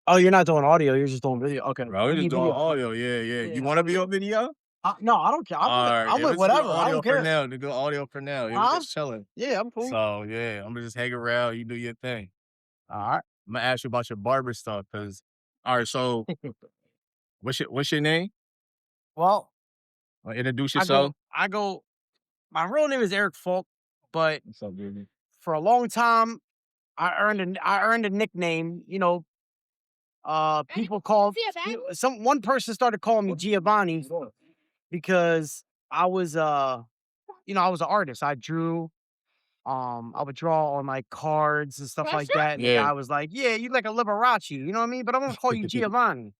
Oh, you're not doing audio, you're just doing video. Okay. Bro, I we're just need doing video. audio. Yeah, yeah. You Yeah. want to be on video? No, I don't care. All right. I'm If with it's good whatever. I audio don't for care. now, the good audio for now. Yeah, we Huh? just chilling. Yeah, I'm cool. So yeah, I'm gonna just hang around. You do your thing. Alright. I'm gonna ask you about your barber stuff, cause all right. So what's your name? Well, Introduce I go yourself. I go my real name is Eric Folk, but What's up, baby? for a long time, I earned a nickname, people called one person started calling me Giovanni because I was, I was an artist. I drew, I would draw on, like, cards and stuff like that, and the Yeah. guy was like, "Yeah, you like a Liberace, you know what I mean? But I'm gonna call you Giovanni."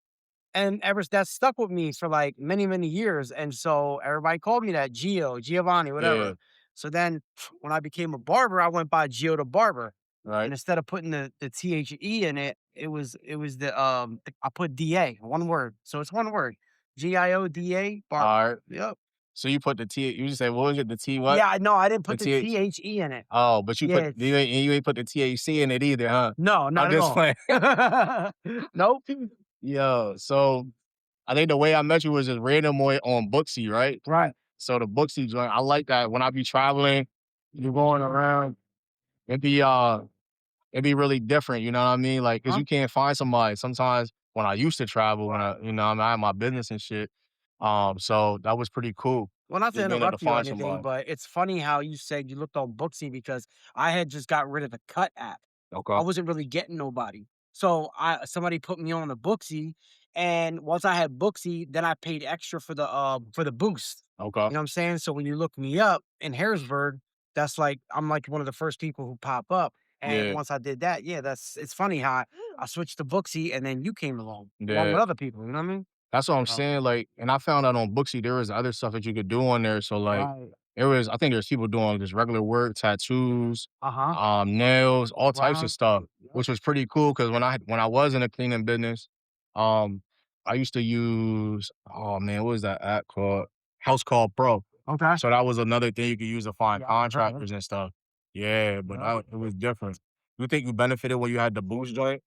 And that stuck with me for, like, many, many years, and so everybody called me that, Giovanni, Yeah. whatever. So then when I became a barber, I went by Gio the Barber, and Right. instead of putting the THE in it, I put DA, one word. So it's one word, GIODA, Barber. All right. Yep. So you put the T. You just say what was it? The T what? Yeah, no, I didn't The put the TH. THE in it. Oh, but you Yeah, put you ain't put the THC in it either, huh? no, not I'm at just all. playing. Nope. Yo, so I think the way I met you was just random way on Booksy, right? Right. So the Booksy joint, I like that. When I be traveling, you going around, it be it'd be really different, you know what I mean? Like, cause Huh? you can't find somebody. Sometimes when I used to travel, when I had my business and shit. So that was pretty cool. Well, not to Just being able to interrupt you or find anything, somebody. but it's funny how you said you looked on Booksy because I had just got rid of the Cut app. I Okay. wasn't really getting nobody. So somebody put me on the Booksy, and once I had Booksy, then I paid extra for the boost. Okay. You know what I'm saying? So when you look me up in Harrisburg, that's like I'm like one of the first people who pop up. And Yeah. once I did that, yeah, it's funny how I switched to Booksy and then you came along Yeah. with other people, you know what I mean? That's what I'm So, saying. Like, and I found out on Booksy there was other stuff that you could do on there. So like right. I think there's people doing just regular work, tattoos, Uh-huh. nails, all types of Right. stuff, Yep. which was pretty cool because when I was in the cleaning business, um, I used to use oh man, what was that app called? House Call Pro. Okay. So that was another thing you could use to find Yeah, I've heard of it. contractors and stuff. Yeah, but Yep. it was different. You think you benefited when you had the boost joint?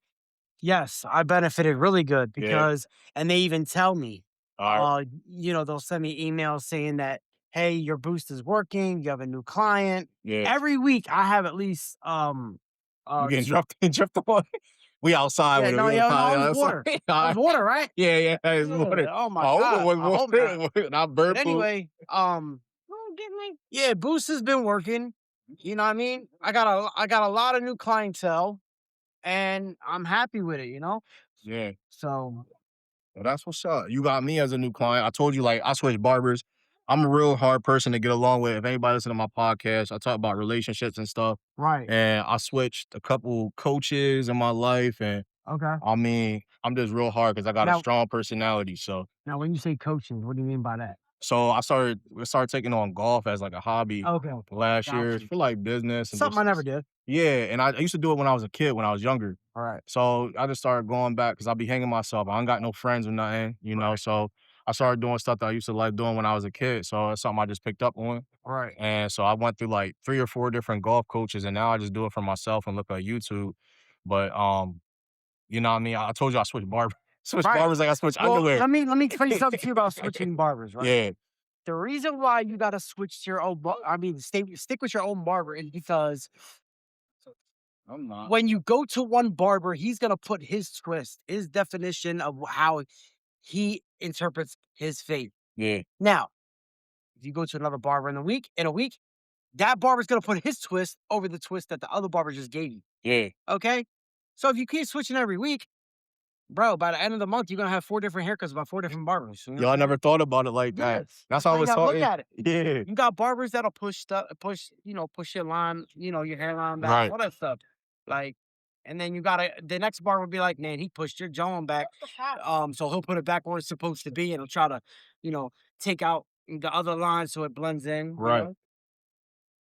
Yes, I benefited really good Yeah. because and they even tell me, All right. they'll send me emails saying that, "Hey, your boost is working, you have a new client." Yeah. Every week I have at least, You getting t dropped on? We outside yeah, with it. no, We yeah, no, outside. it was Outside. water. It was Alright. water, right? Yeah, yeah, it's water. Yeah, oh my I hope it god, was I hope not. water. Not But bird food. anyway, yeah, boost has been working, you know what I mean? I got a lot of new clientele, and I'm happy with it, you know? Yeah. So Well, that's what's up. You got me as a new client. I told you, like, I switched barbers. I'm a real hard person to get along with. If anybody listen to my podcast, I talk about relationships and stuff. right, And I switched a couple coaches in my life. And okay. I mean, I'm just real hard because I got a Now strong personality. now when you say coaching, what do you mean by that? So we started taking on golf as like a hobby Okay, last year gotcha. for like business and Something I just never did. yeah. And I used to do it when I was a kid, when I was younger. Alright, So I just started going back because I be hanging myself. I ain't got no friends or nothing, you know. right, So I started doing stuff that I used to like doing when I was a kid. So it's something I just picked up on. right. And so I went through like 3 or 4 different golf coaches, and now I just do it for myself and look at YouTube. But you know what I mean? I told you I switched barber, switched Right. barbers like I switched Well, underwear. let me explain something to you about switching barbers, right? Yeah, The reason why you gotta switch to your own stick with your own barber is because I'm not. when you go to one barber, he's gonna put his twist, his definition of how he interprets his faith. Yeah, Now, if you go to another barber in a week, that barber's gonna put his twist over the twist that the other barber just gave you. yeah. Okay? So if you keep switching every week, bro, by the end of the month, you're gonna have 4 different haircuts by 4 different barbers. You know what Yo, I I'm saying? never thought about it like that. Yes. That's That's how I how you was gotta look talking. at it. Yeah, You got barbers that'll push your line, your hairline back, right. all that stuff. Like, and then the next barber will be like, man, he pushed your jaw back. So he'll put it back where it's supposed to be and he'll try to, you know, take out the other line so it blends in, Right.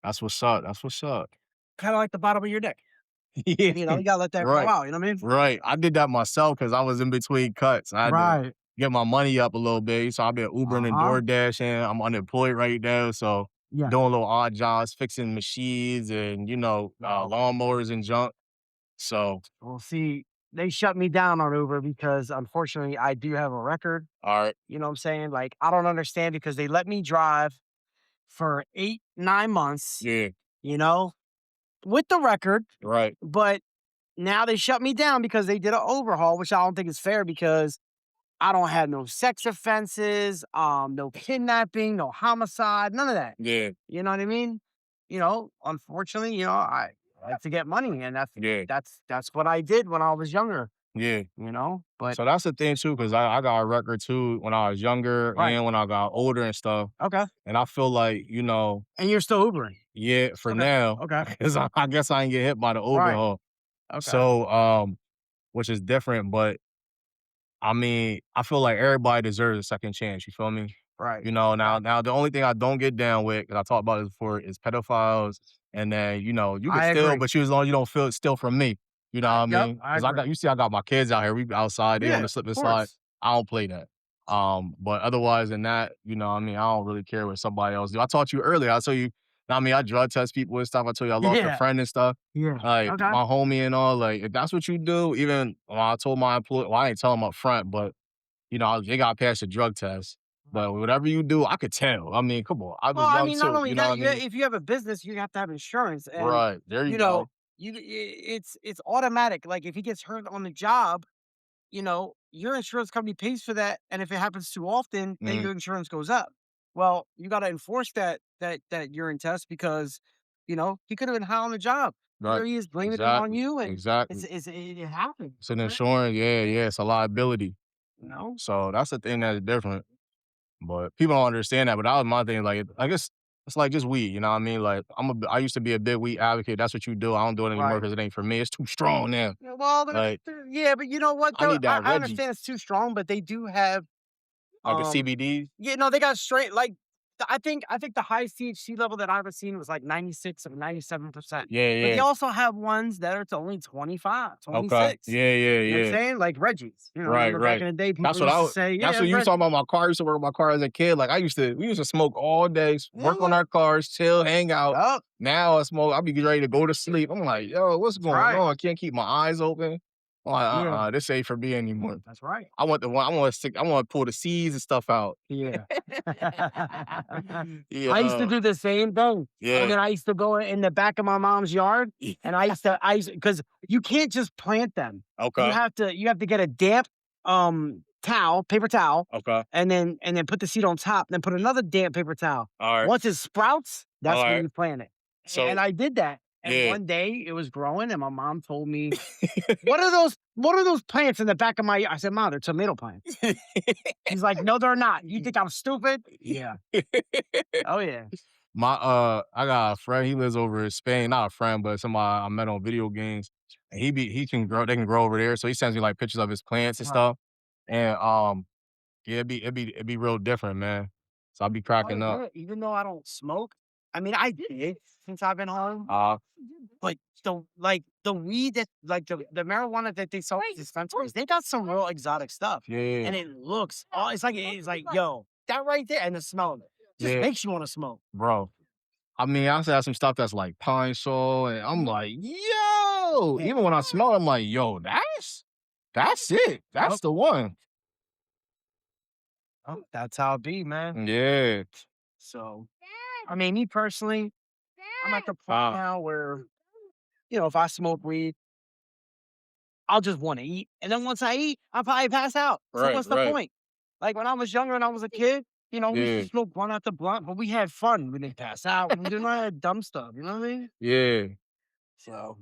That's what's up. That's what's up. kind of like the bottom of your neck. Yeah. You gotta let that grow Right. out. You know what I mean? Right. I did that myself because I was in between cuts. I had to Right. get my money up a little bit. So I've been Ubering and Uh-huh. DoorDashing. I'm unemployed right now. So Yeah. doing little odd jobs, fixing machines and, Wow. lawnmowers and junk. So, Well, see, they shut me down on Uber because unfortunately I do have a record. all right, You know what I'm saying? Like, I don't understand because they let me drive for 8, 9 months, yeah, you know, with the record, right, but now they shut me down because they did an overhaul, which I don't think is fair because I don't have no sex offenses, no kidnapping, no homicide, none of that. yeah, You know what I mean? Unfortunately, I like to get money, and that's yeah, that's that's what I did when I was younger. yeah. But So that's the thing too, because I got a record too when I was younger right, and when I got older and stuff. okay, And I feel like, and you're still Ubering. yeah, for Okay, now, okay, because I guess I ain't get hit by the right, overhaul. okay, So, which is different, but I mean, I feel like everybody deserves a second chance. You feel me? right, Now, okay. the only thing I don't get down with, because I talked about this before, is pedophiles. And then, you can I steal, agree. but you as long as you don't feel steal from me. You know what I Yep, mean? I Because agree. you see, I got my kids out here. We outside. They on Yeah, the of slip and slide. course. I don't play that. But otherwise than that, what I mean, I don't really care what somebody else do. I taught you earlier. I told you, I mean, I drug test people and stuff. I told you I lost a Yeah, friend and stuff. yeah. Like Okay. my homie and all. Like if that's what you do, even when I told my employee, well, I didn't tell him up front, but they got past the drug test. But whatever you do, I could tell. I mean, come on. I Well, was I young mean, not too. only You know what that, I mean? if you have a business, you have to have insurance, and Right. There you you know, go. it's automatic. Like if he gets hurt on the job, your insurance company pays for that, and if it happens too often, then Mhm. your insurance goes up. Well, you got to enforce that urine test because he could have been high on the job. Right. Here he is blaming it on Exactly. you, and Exactly. it happens. It's an insurance. Yeah, yeah. It's a liability. You know, So that's the thing that's different. But people don't understand that. But that was my thing. Like, I guess it's like just weed. You know what I mean? Like, I used to be a big weed advocate. That's what you do. I don't do it anymore right? because it ain't for me. It's too strong now. Yeah, well, Like, yeah, but you know what I though? need I, that I Reggie, understand it's too strong, but they do have like a um CBD. yeah, no, they got straight like I think the highest THC level that I've ever seen was like 96 or 97%. Yeah, But they yeah. also have ones that are to only 25, Okay. 26. Yeah, yeah, You know what I'm yeah. saying? Like Reggie's. Right, Remember back right. in the day, That's people what used to say, that's yeah, what you was Reggie. talking about my car. I used to work on my car as a kid. Like we used to smoke all day, work on Yeah. our cars, chill, hang out. Yup. Now I smoke, I be getting ready to go to sleep. I'm like, yo, what's That's going right. on? I can't keep my eyes open. I'm like, Yeah. this ain't for me anymore. That's right. I want to pull the seeds and stuff out. Yeah. Yeah, I used to do the same thing. And yeah. then I used to go in the back of my mom's yard and because you can't just plant them. You Okay, have to you have to get a damp towel, paper towel, okay. and then put the seed on top, then put another damp paper towel. All right. Once it sprouts, All that's when right. you plant it. And So I did that. And yeah. one day it was growing and my mom told me, what are those plants in the back of my I said, Mom, they're tomato plants. She's like, no, they're not. You think I'm stupid? Yeah. Oh yeah. I got a friend, he lives over in Spain, not a friend, but somebody I met on video games. And he can grow, they can grow over there. So he sends me like pictures of his plants and Right. stuff. And yeah, it'd be real different, man. So I'll be Oh, cracking up. yeah, even though I don't smoke, I mean, I did since I've been home, Uh but the weed that the marijuana that they sell at dispensaries, they got some real exotic stuff, yeah, and it looks it's like yo, that right there, and the smell of it just yeah, makes you want to smoke. bro. I mean, I also have some stuff that's like pine sol, and I'm like, yo, Yeah. even when I smell it, I'm like, yo, that's it. That's Yup. the one. Oh, that's how it be, man. Yeah. So, I mean, me personally, I'm at the point Uh, now where if I smoke weed, I'll just want to eat. And then once I eat, I'll probably pass out. So right, what's the right. point? Like when I was younger and I was a kid, we used to Yeah, smoke blunt after blunt, but we had fun. We didn't pass out. We did none of that dumb stuff. You know what I mean? yeah. So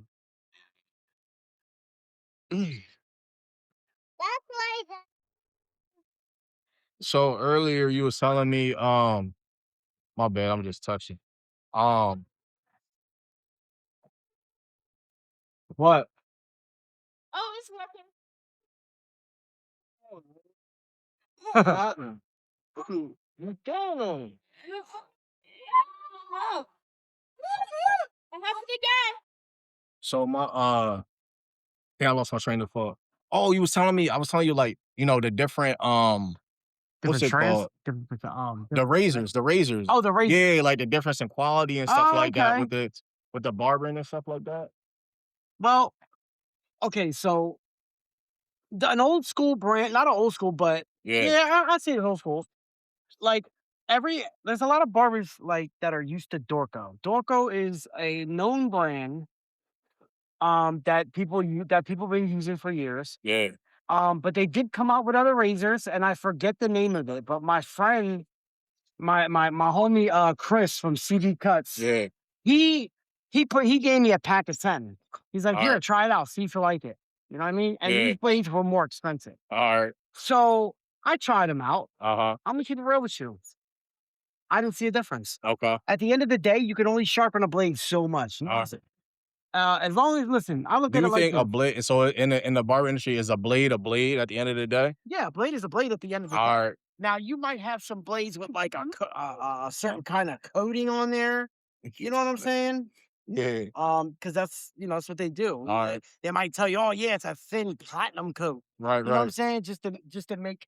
So earlier you was telling me, my bad, I'm just touching. Um, what? What happened? You doing? So yeah, I lost my train of thought. Oh, I was telling you like, the different what's different it strands, called? The razors, the razors. Oh, the razor. Yeah, like the difference in quality and stuff Oh, like that okay. with the barbering and stuff like that. Well, Okay, so an old school brand, not an old school, but Yeah, yeah, I'd say it's old school. Like there's a lot of barbers like that are used to Dorco. Dorco is a known brand that people been using for years. yeah, But they did come out with other razors, and I forget the name of it. But my friend, my homie Chris from CD Cuts, yeah. he he gave me a pack of 10. He's like, here, Alright, try it out, see if you like it. You know what I mean? And yeah, these blades were more expensive. alright, So I tried them out. uh-huh, I'm gonna keep it real with you. I didn't see a difference. okay, At the end of the day, you can only sharpen a blade so much. alright. As long as listen, I look Do at it you like think a this. blade so in the barber industry, is a blade at the end of the day? Yeah, a blade is a blade at the end of the day. Alright, Now you might have some blades with like a certain kind of coating on there. You know what I'm saying? yeah, Because that's that's what they do. alright, They might tell you, oh yeah, it's a thin platinum coat. right, You know what I'm right, saying? Just to make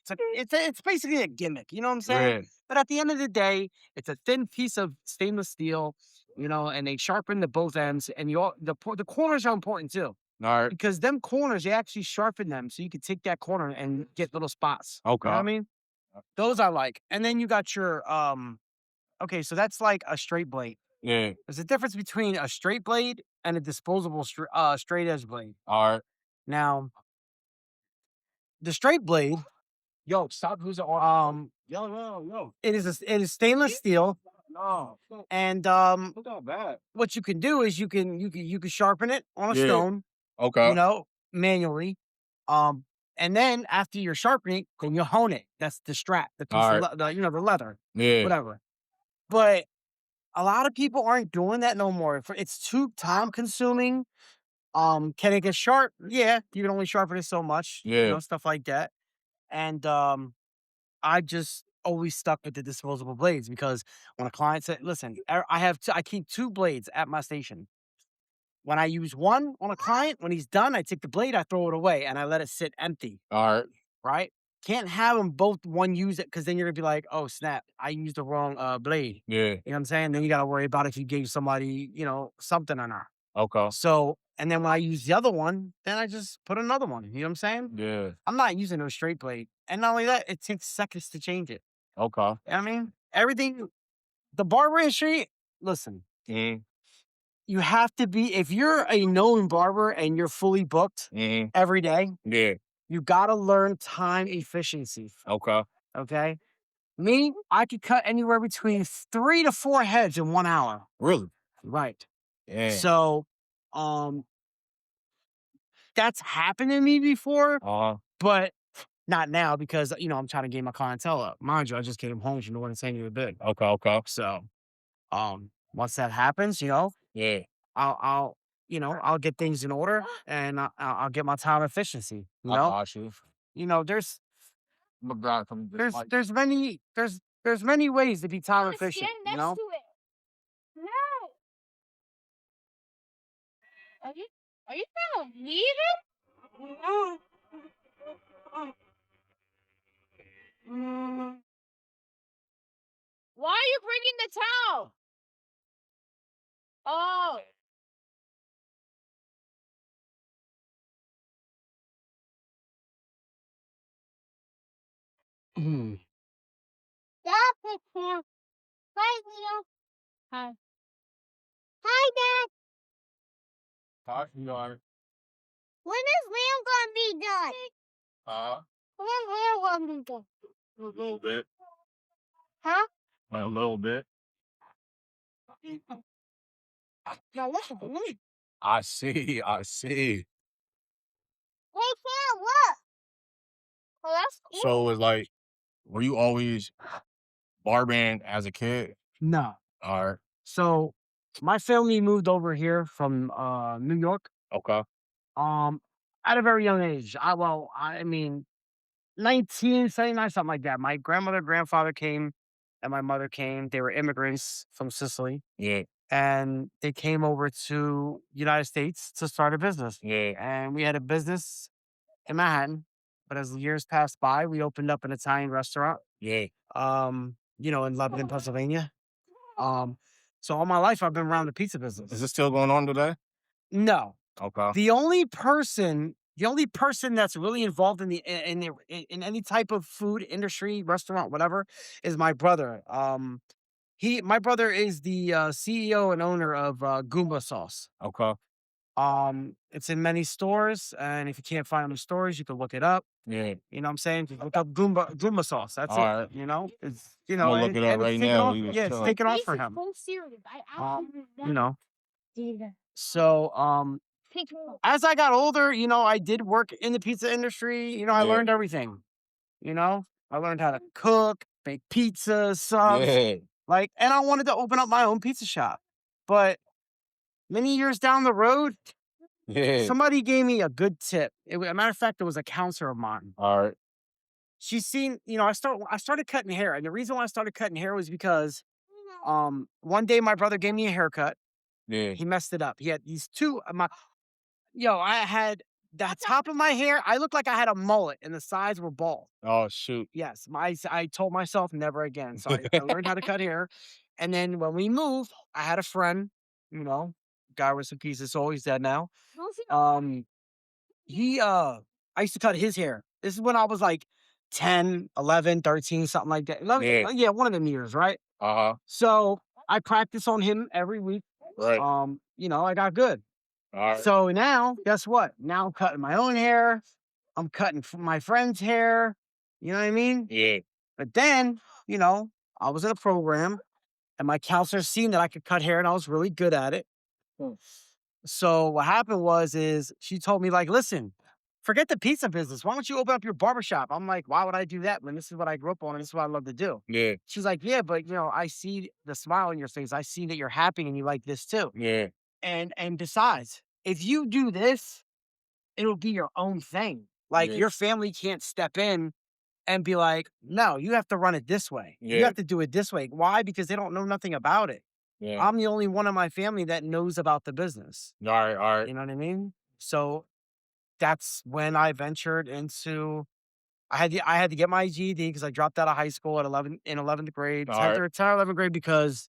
it's basically a gimmick. You know what I'm saying? yeah, But at the end of the day, it's a thin piece of stainless steel. And they sharpen the both ends, and the corners are important too alright, because them corners they actually sharpen them, so you can take that corner and get little spots. You know what okay, I mean? Those I like. And then you got your okay, so that's like a straight blade. yeah, There's a difference between a straight blade and a disposable straight edge blade. alright, Now, the straight blade, yo, stop who's yo, it is stainless steel, no, and look how bad. what you can do is you can sharpen it on a Yeah, stone, okay, manually. Um, and then after you're sharpening, then you hone it. That's the strap, the piece of alright, the leather, yeah, whatever. But a lot of people aren't doing that no more. It's too time consuming. Can it get sharp? Yeah, you can only sharpen it so much, yeah, stuff like that. And I just always stuck with the disposable blades because when a client said, "Listen, I keep two blades at my station. When I use one on a client, when he's done, I take the blade, I throw it away, and I let it sit empty. alright, Right? Can't have them both one use it because then you're gonna be like, oh snap, I used the wrong blade. yeah, You know what I'm saying? Then you gotta worry about if you gave somebody, something or not. okay, So, and then when I use the other one, then I just put another one. You know what I'm saying? yeah, I'm not using a straight blade. And not only that, it takes seconds to change it. okay, You know what I mean? Everything, the barber industry, listen, mhm, you have to be, if you're a known barber and you're fully booked mhm, every day, yeah, you gotta learn time efficiency. okay, Okay. Me, I could cut anywhere between 3 to 4 heads in 1 hour. really? Right. Yeah, So, um, that's happened to me before, uh-huh, but not now because I'm trying to gain my clientele up. Mind you, I just came home from Northern San Diego bid. okay, okay, So, once that happens, yeah, I'll get things in order and I'll get my time efficiency. I got you. There's My God, come there's there's many there's many ways to be time efficient. Stand next to it. No. Are you gonna leave it? No. Why are you bringing the towel? Oh. Mm. Stop it, Sam. Hi, Leo. Hi. Hi, Dad. Talk you are. When is Liam gonna be done? When is Liam gonna be done? A little bit. Huh? A little bit. Now listen to me. I see, I see. Hey, Sam, look. Oh, that's cool. So it was like, were you always barbering as a kid? No. Or So my family moved over here from New York okay, um at a very young age. I mean 1979, something like that. My grandmother, grandfather came and my mother came. They were immigrants from Sicily yeah, and they came over to United States to start a business. yeah, And we had a business in Manhattan. But as the years passed by, we opened up an Italian restaurant, yeah. in Lebanon, Pennsylvania. Um, so all my life I've been around the pizza Is business. this still going on today? No, Okay. The only person that's really involved in in any type of food industry, restaurant, whatever, is my brother. My brother is the CEO and owner of Goomba Sauce. Okay. It's in many stores, and if you can't find them in stores, you can look it up. Yeah. You know what I'm saying? Just look up Goomba Sauce. That's All it. right. You know, it's I'm gonna look it up and it's right taken now. off. We was Yeah, it's chilling. taken off for him. You know. So as I got older, I did work in the pizza industry. I Yeah. learned everything. I learned how to cook, bake pizza, subs, Yeah. and I wanted to open up my own pizza shop. But many years down the road, Yeah. somebody gave me a good tip. A matter of fact, it was a counselor of mine. All right. She's seen, I started cutting hair, and the reason why I started cutting hair was because one day my brother gave me a haircut. Yeah. He messed it up. He had these two I had the top of my hair, I looked like I had a mullet and the sides were bald. Oh shoot. Yes, I told myself never again. So I learned how to cut hair. And then when we moved, I had a friend, guy with some pieces, so he's dead now. He I used to cut his hair. This is when I was like 10, 11, 13, something like that. Yeah. Yeah, one of them years, right? Uh-huh. So I practice on him every week. Right. I got good. All right. So now, guess what? Now I'm cutting my own hair. I'm cutting my friend's hair. You know what I mean? Yeah. But then, I was in a program and my counselor seen that I could cut hair and I was really good at it. So what happened is she told me, like, listen, forget the pizza business. Why don't you open up your barbershop? I'm like, why would I do that when this is what I grew up on and this is what I love to do? Yeah. She's like, yeah, but I see the smile on your face. I see that you're happy and you like this too. Yeah. And besides, if you do this, it'll be your own thing. Like Yeah. your family can't step in and be like, no, you have to run it this way. You Yeah. have to do it this way. Why? Because they don't know nothing about it. Yeah. I'm the only one in my family that knows about the business. All right. All right. You know what I mean? So that's when I ventured into. I had to get my GED because I dropped out of high school at 11th grade, All 10th right. or 11th grade because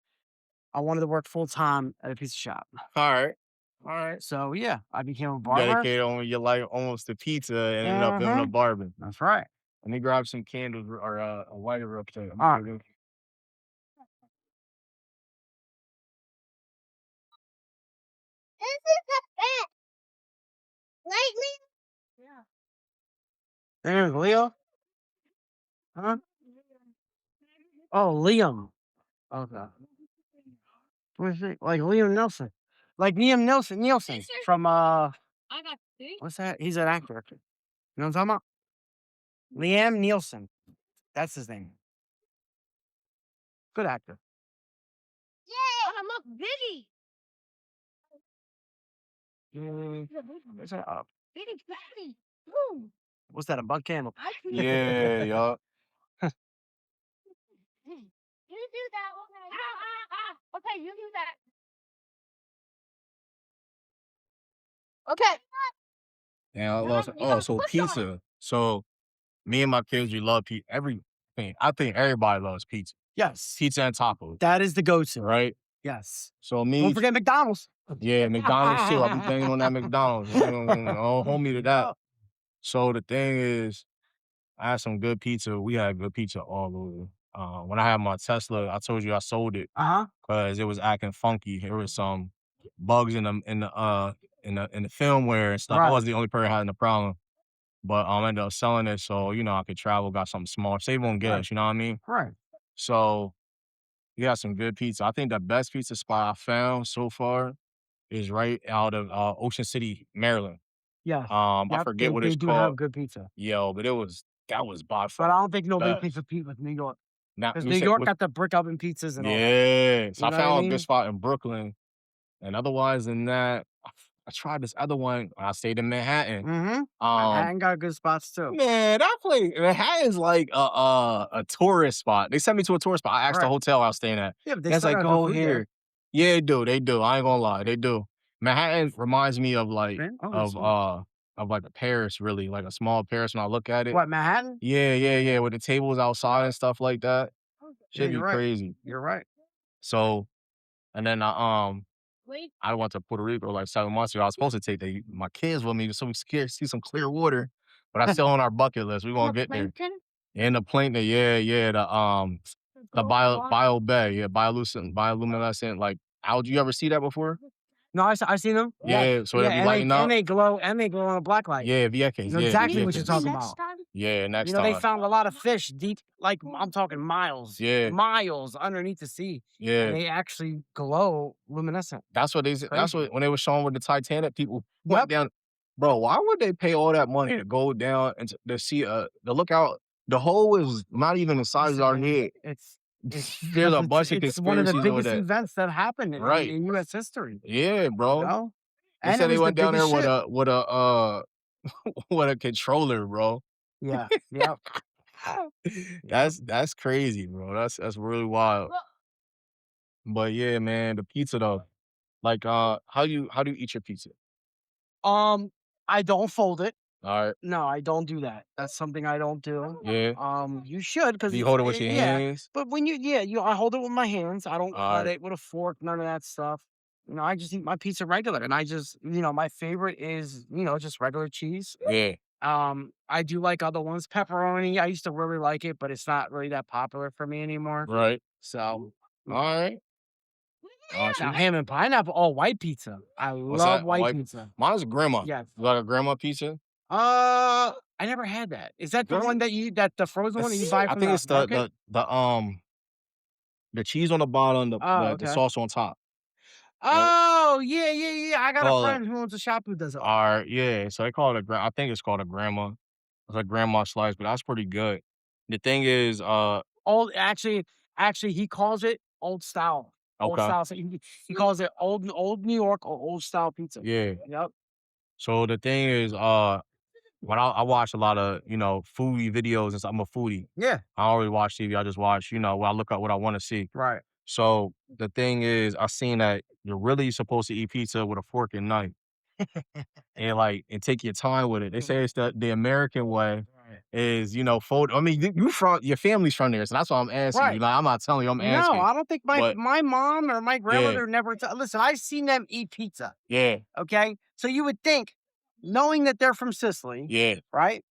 I wanted to work full time at a pizza shop. All right. All right. So yeah, I became a barber. Dedicated on your life almost to pizza and ended up being a barber. That's right. Let me grab some candles or a lighter real quick. All right. This is a pet. Lately, Your name is Leo? Huh? Oh, Liam. Okay. What is it? Like Liam Nelson. Like Liam Nielsen from I got three. what's that? He's an actor. You know what I'm talking about? Liam Nielsen. That's his name. Good actor. Yeah. I'm a bitty. What's that? Bitty fatty. Ooh. What's that? A bug candle? Yeah, y'all. You do that. Okay. Okay, you do that. Okay. Yeah, I lost. Oh, so pizza. So me and my kids, we love pizza. Everything. I think everybody loves pizza. Yes. Pizza and tacos, That is the go-to. right? Yes. So me, Don't forget McDonald's. yeah, McDonald's too. I've been thinking on that McDonald's. Don't hold me to that. So the thing is, I had some good pizza. We had good pizza all over. When I had my Tesla, I told you I sold it Uh-huh. because it was acting funky. There was some bugs in the firmware and stuff. I Right. wasn't the only person having the problem. But I ended up selling it so, I could travel, got something small, save on gas, Right. you know what I mean? Right. So we got some good pizza. I think the best pizza spot I found so far is right out of Ocean City, Maryland. Yes. I Yep, forget what they it's do have called. good pizza. Yo, but that was by But far I don't think nobody can best. compete with New York. Now, Because you New say York what- got the brick oven pizzas and all that. yeah. So You I know what I found a mean? good spot in Brooklyn. And otherwise than that, I tried this other one when I stayed in Manhattan. Mm-hmm. Um, Manhattan got good spots too. Man, that place Manhattan's like a tourist spot. They sent me to a tourist spot. I asked the Right. hotel I was staying at. Yeah, but they That's still like, got go good food there. here. Yeah, they do. I ain't gonna lie, they do. Manhattan reminds me of like Man, oh, sweet. of like a Paris, really, like a small Paris when I look at it. What, Manhattan? Yeah, with the tables outside and stuff like that. Yeah, Should be you're right. crazy. You're right. So, and then I went to Puerto Rico like 7 months ago. I was supposed to take my kids with me so we scared see some clear water, but that's still on our bucket list. We're gonna get there. And the plankton, the bioluminescent like algae. You ever see that before? No, I seen them. Yeah, so Yeah, it'll be lighting up. and they glow on a black light. Yeah, You know yeah, exactly what you're VXs. talking about. Yeah, next You know, they time. found a lot of fish deep, like I'm talking miles underneath the sea, and Yeah. they actually glow luminescent. That's what they said. That's Crazy. what when they were showing with the Titanic, people went Yep. down. Bro, why would they pay all that money to go down and to see to look out? The hole is not even the size of our head. It's There's because a bunch of it's one of the conspiracies over biggest that. events that happened Right. in U.S. history. Yeah, You bro. know, They and it said they was the went down there biggest with ship. a with a controller, bro. Yeah. Yep. That's crazy, bro. That's really wild. But yeah, man, the pizza though. Like, how do you eat your pizza? I don't fold it. All right. No, I don't do that. That's something I don't do. Yeah. You should because Do you hold it with your hands? But when I hold it with my hands. I don't cut Alright. it with a fork. None of that stuff. You know, I just eat my pizza regular, and I just, my favorite is, just regular cheese. Yeah. I do like other ones. Pepperoni, I used to really like it, but it's not really that popular for me anymore. Right. So, Alright. now ham and pineapple, white pizza. I What's love that? white pizza. Mine's a grandma. Yes. Like a grandma pizza? I never had that. Is that the Really? one that the frozen one that you buy I from think the it's market? the cheese on the bottom, Oh, the okay. sauce on top. Yep. Oh, yeah. I got a Call it friend who owns a shop who does it. Alright, yeah. So they call it I think it's called a grandma. It's like grandma slice, but that's pretty good. The thing is, Old actually he calls it old style. Old okay. style. So he calls it old New York or old style pizza. Yeah. Yep. So the thing is, when I watch a lot of, foodie videos and stuff, I'm a foodie. Yeah. I don't really watch TV. I just watch, when I look up what I want to see. Right. So the thing is, I seen that you're really supposed to eat pizza with a fork and knife and take your time with it. They say it's the American way is, fold. I mean, your family's from there, so that's why I'm asking you. Right. Like, I'm not telling you, I'm No, asking. I don't think But my mom or my yeah, grandmother never listen, I've seen them eat pizza. yeah, Okay? So you would think, knowing that they're from Sicily, yeah, right?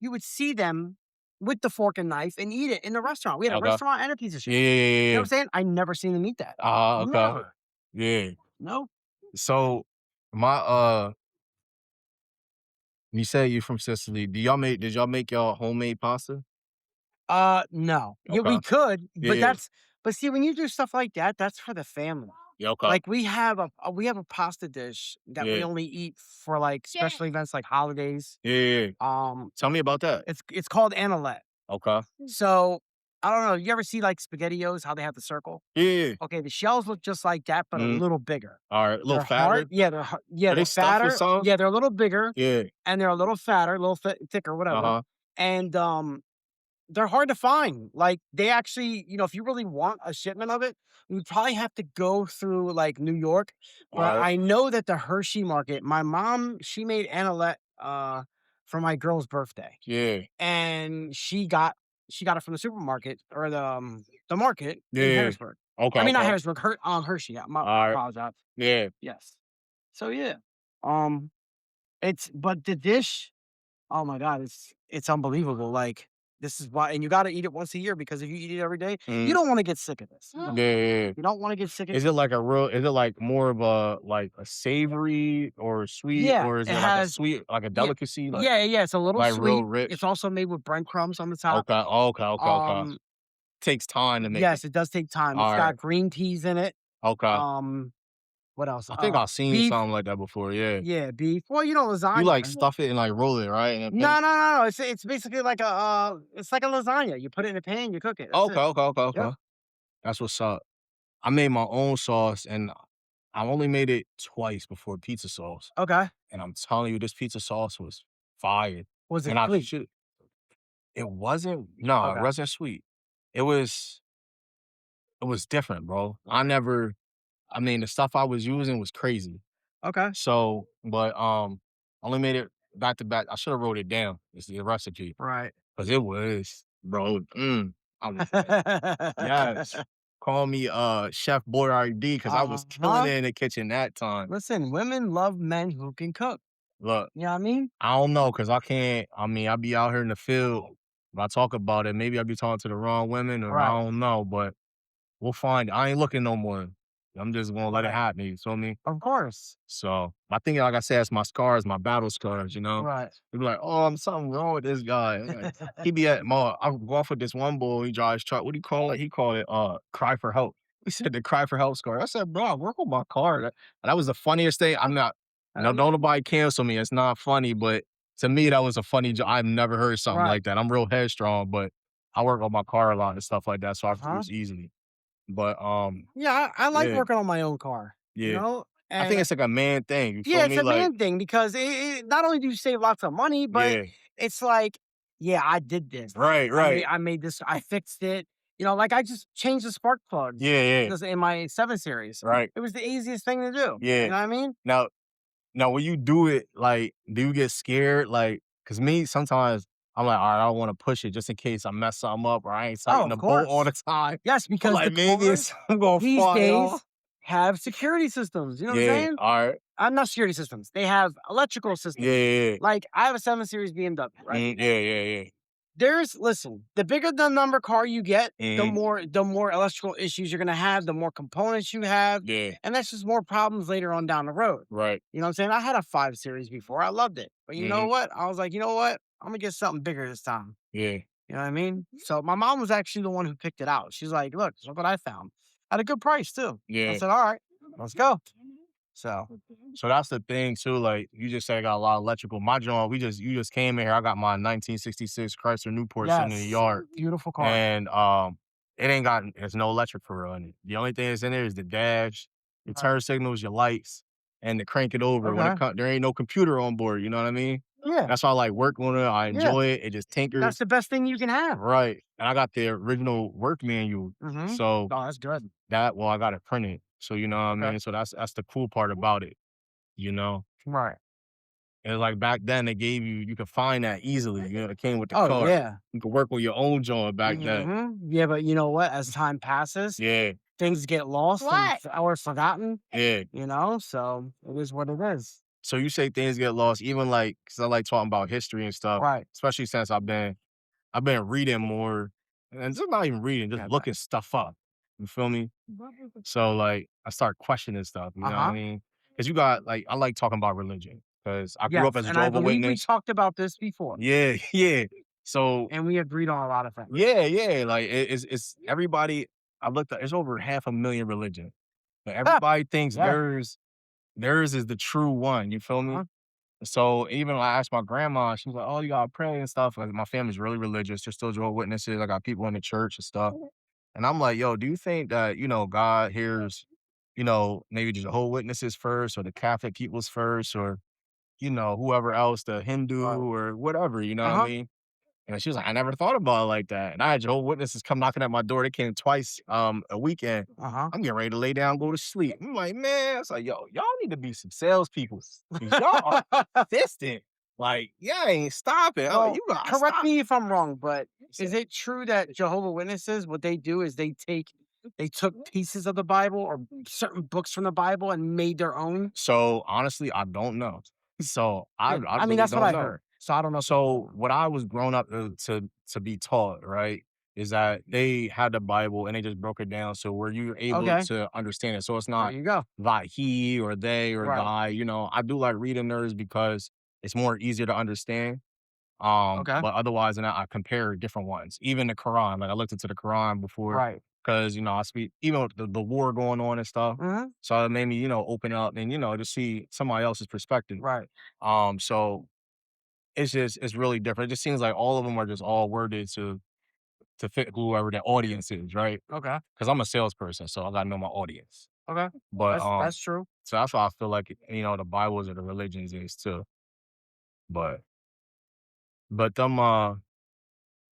You would see them with the fork and knife and eat it in the restaurant. We had a okay, restaurant and a pizza shop. yeah, You know what yeah, I'm saying? I never seen them eat that. yeah. Okay, Never. yeah. No. So my you say you from Sicily. Did y'all make y'all homemade pasta? No. Yeah, Okay. we could, but Yeah. but see, when you do stuff like that, that's for the family. Yeah, okay. Like we have a pasta dish that we Yeah. only eat for like special events like holidays. Yeah. Tell me about that. It's called Analette. Okay. So I don't know. You ever see like SpaghettiOs, how they have the circle? Yeah. Okay, the shells look just like that, but a Mhm. little bigger. All right. A little They're fatter. hard. Yeah, Are they they're stuffed with fatter. something? Yeah, they're a little bigger Yeah. and they're a little fatter, a little thicker, whatever. Uh-huh. And they're hard to find. Like they actually, if you really want a shipment of it, you probably have to go through like New York. All But right. I know that the Hershey market, my mom, she made Analette for my girl's birthday. Yeah. And she got it from the supermarket or the market in Yeah. Harrisburg. Okay. I mean, not Okay. Harrisburg, Hershey. I All right. apologize. Yeah. Yes. So yeah. Um, but the dish, oh my God, it's unbelievable. Like this is why, and you got to eat it once a year because if you eat it every day, you don't want to get sick of this. Yeah, yeah. You don't want to get sick of Is it like more of a savory or sweet, Yeah, or is it it like a has sweet, like a yeah, delicacy? Like, yeah. It's a little like real sweet. rich? It's also made with breadcrumbs on the top. Okay. Okay. Takes time to make Yes, it. it does take time. It's All got right. green peas in it. Okay. What else? I think I've seen Beef. something like that before. Yeah. Yeah, beef. Well, lasagna. You like stuff it and like roll it, right? And then No. It's basically like it's like a lasagna. You put it in a pan, you cook it. That's okay. it. Okay. Yep. That's what's up. I made my own sauce and I only made it twice before pizza sauce. Okay. And I'm telling you, this pizza sauce was fire. Was it And I sweet? should. It wasn't. No, Okay. it wasn't sweet. It was different, bro. I mean, the stuff I was using was crazy. Okay. So, but only made it back to back. I should have wrote it down. It's the recipe Right. because it was, bro. I was, yes. call me Chef Boyardee because I was killing it in the kitchen that time. Listen, women love men who can cook. Look, You know what I mean? I don't know because I can't. I mean, I be out here in the field. If I talk about it, maybe I be talking to the wrong women, or I Right. don't know. But we'll find. I ain't looking no more. I'm just gonna let it Right. happen. You feel me? Of course. So I think, like I said, it's my scars, my battle scars. You know, Right. they be like, "Oh, I'm something wrong with this guy." Like, he be at my. I go off with this one boy. He drives truck. What do you call it? He called it cry for help. He said the cry for help scar. I said, bro, I work on my car. That was the funniest thing. I'm not. No, don't nobody cancel me. It's not funny, but to me, that was a funny joke. I've never heard something Right. like that. I'm real headstrong, but I work on my car a lot and stuff like that, so I Uh-huh. produce easily. But Yeah, I like yeah, working on my own car. You yeah. know? I think And it's like a man thing. You feel yeah, it's me? a Like, man thing because not only do you save lots of money, but yeah, it's like, yeah, I did this. right, I made right, I made this. I fixed it. You know, like I just changed the spark plugs yeah, yeah, in my 7 series. right, It was the easiest thing to do. You yeah. know what I mean? Now, now, when you do it, like, do you get scared? Like, cause me, sometimes I'm like, all right, I don't want to push it just in case I mess something up or I ain't Oh, tighten of the bolt all course. the time. Yes, I'm because the like, maybe cars it's I'm gonna these fly off. days have security systems. You know what I'm Yeah, saying? all right. I'm not security systems. They have electrical Yeah, systems. yeah, yeah. Like I have a 7 Series BMW, right? Yeah, yeah, yeah. Listen, the bigger the number car you get, Mhm. the more electrical issues you're gonna have, the more components you have, Yeah, and that's just more problems later on down the road. right. You know what I'm saying? I had a 5 Series before. I loved it. But you know Mhm. what? I was like, you know what? I'm gonna get something bigger this time. Yeah, You know what I mean? So my mom was actually the one who picked it out. She's like, look what I found. At a good price too. I yeah. said, all right, let's go. So So that's the thing too. Like you just said, I got a lot of electrical. My joint, you just came in here. I got my 1966 Chrysler Newport sitting in the yes, yard, beautiful car. and it ain't got. There's no electric for real in it. The only thing that's in there is the dash, your Right. turn signals, your lights, and to crank it over. When Okay. there ain't no computer on board. You know what I mean? Yeah. That's why I like work on it. I Yeah. enjoy it. It just That's tinkers. the best thing you can have. Right. And I got the original work manual. Mm-hmm. So Oh, that's good. I got it printed. So you know what I Okay. mean? So that's the cool part about it, you know? Right. And like back then they gave you could find that easily. You know, it came with the Oh car. yeah. You could work on your own joint back then. Yeah, but you know what? As time passes, Yeah, things get lost What? or forgotten. yeah. You know, so it is what it is. So you say things get lost, even like because I like talking about history and stuff, Right. especially since I've been reading more and just not even reading, just Yeah. looking stuff up. You feel me? So, like, I start questioning stuff, you Uh know what I huh. mean? Because you got like, I like talking about religion because I grew up Yes, as a and I Jehovah believe we Witness. talked about this before, Yeah, yeah. So, and we agreed on a lot of things. yeah, yeah. Like, it's everybody. I looked at it's over 500,000 religions, but Ah, everybody thinks yeah. theirs is the true one. You feel me? Uh-huh. So even when I asked my grandma, she was like, "Oh, you gotta pray and stuff." Like my family's really religious. They're still Jehovah's Witnesses. I got people in the church and stuff. And I'm like, "Yo, do you think that God hears, maybe the Jehovah's Witnesses first, or the Catholic peoples first, or whoever else, the Hindu Right. or whatever?" You know Uh what I huh. mean? And she was like, "I never thought about it like that." And I had Jehovah's Witnesses come knocking at my door. They came twice a weekend. Uh huh. I'm getting ready to lay down, go to sleep. I'm like, man, it's like, yo, y'all need to be some salespeople. 'Cause y'all are consistent. Like, yeah, ain't stopping. Well, You gotta correct stop. me if I'm wrong, but is it true that Jehovah Witnesses, what they do is they took pieces of the Bible or certain books from the Bible and made their own? So honestly, I don't know. So I Yeah, I I mean really that's what don't I know. heard. So I don't know if it's true or So not. what I was grown up to be taught, right, is that they had the Bible and they just broke it down so where you're able Okay, to understand it. So it's there not you go. thy he or they or Right. thy. I do like reading theirs because it's more easier to understand. Okay. But otherwise than that, I compare different ones. Even the Quran, like I looked into the Quran before Right. because I speak even with the war going on and stuff. Hmm. So it made me, open up and to see somebody else's perspective. Right. So it's really different. It just seems like all of them are just all worded to fit whoever the audience is, right? Okay. Because I'm a salesperson, so I gotta know my audience. Okay. But That's true. so that's why I feel like the Bibles or the religions is too. But them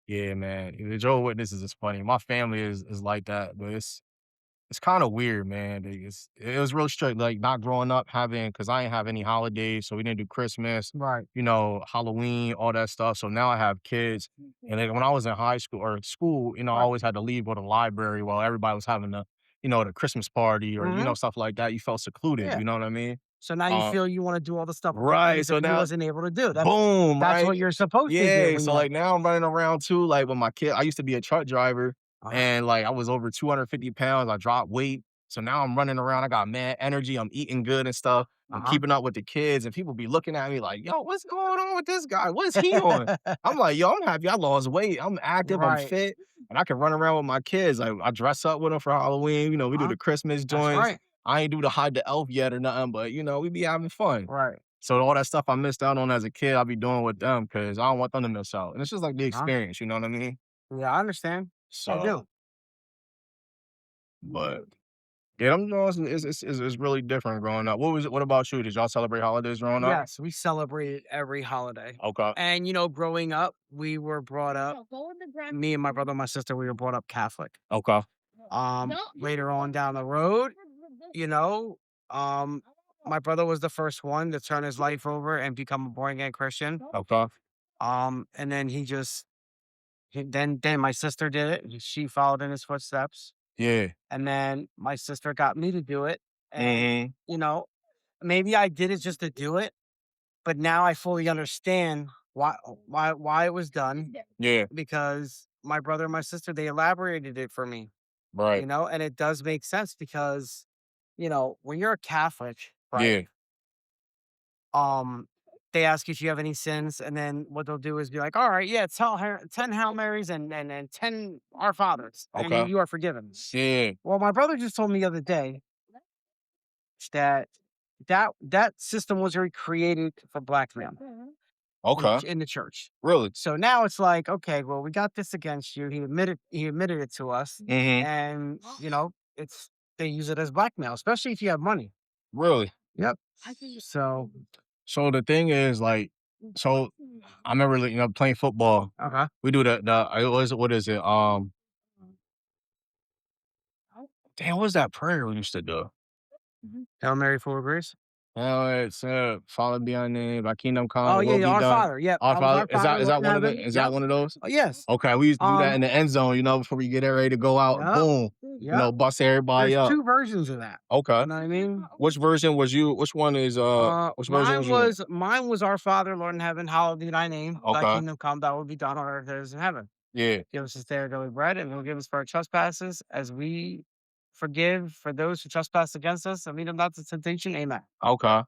yeah, man, the Jehovah's Witnesses is funny. My family is like that, but It's kind of weird, man. It was real strict. Like not growing up having, because I didn't have any holidays, so we didn't do Christmas, Right. Halloween, all that stuff. So now I have kids, and then when I was in high school or school, I Right. always had to leave, go to the library while everybody was having the Christmas party or Mhm. stuff like that. You felt secluded. Yeah. You know what I mean? So now you Uh, feel you wanna do all the stuff with the right. kids So that you now, wasn't able to do. boom, That's right? what you're supposed to do Yeah. when So you're like now I'm running around too. Like with my kid, I used to be a truck driver. uh-huh. And like I was over 250 pounds. I dropped weight. So now I'm running around. I got mad energy. I'm eating good and stuff. I'm Uh-huh. keeping up with the kids. And people be looking at me like, yo, what's going on with this guy? What is he on? I'm like, yo, I'm happy I lost weight. I'm active. I'm Right. fit. And I can run around with my kids. Like I dress up with them for Halloween. We do Uh-huh. the Christmas That's joints. right. I ain't do the hide the elf yet or nothing, but we be having fun. Right. So all that stuff I missed out on as a kid, I'll be doing with them because I don't want them to miss out. And it's just like the Uh-huh. experience, you know what I mean? Yeah, I understand. I So, do. but yeah, them joints is really different growing up. What about you? Did y'all celebrate holidays growing up? Yes, we celebrated every holiday. Okay. And, growing up, we were brought up me and my brother and my sister, we were brought up Catholic. Okay. Later on down the road, you know, um, my brother was the first one to turn his life over and become a born again Christian. Okay. And then then my sister did it. She followed in his footsteps. Yeah. And then my sister got me to do it. And, hmm maybe I did it just to do it, but now I fully understand why it was done Yeah. because my brother and my sister, they elaborated it for me, Right. and it does make sense because, when you're a Catholic, Yeah. right? Um, they ask you if you have any sins, and then what they'll do is be like, all right, yeah, 10 Hail Marys and 10 Our Fathers, and Okay. you are forgiven. Yeah. Well, my brother just told me the other day that that system was created for black men Okay. in the church. Really? So now it's like, okay, well, we got this against you. He admitted it to us, and it's they use it as blackmail, especially if you have money. Really? Yep. So So the thing is, like, so I remember, like, playing football. okay, We do what is it? Damn, what's that prayer we used to do? Hail Mary, full of grace. It's Father be thy name, thy kingdom come, Oh thy yeah, will yeah, be Our done. Father. Yep, Our I was Father, Our Father, is Lord that in one of the? heaven. Is that Yep. one of those? Oh, yes. Okay, we used to do that in the end zone, before we get ready to go out. Yep. Boom, Yep. bust everybody There's up. two versions of that. Okay, You know what I mean? which version was you? Which one is Which version was you in? Mine was Our Father, Lord in heaven, hallowed be thy name. Thy Okay, kingdom come, thy will be done on earth as in heaven. yeah, Give us this day our daily bread, and forgive us for our trespasses, as we forgive for those who trespass against us, and lead them not to temptation. Amen. okay,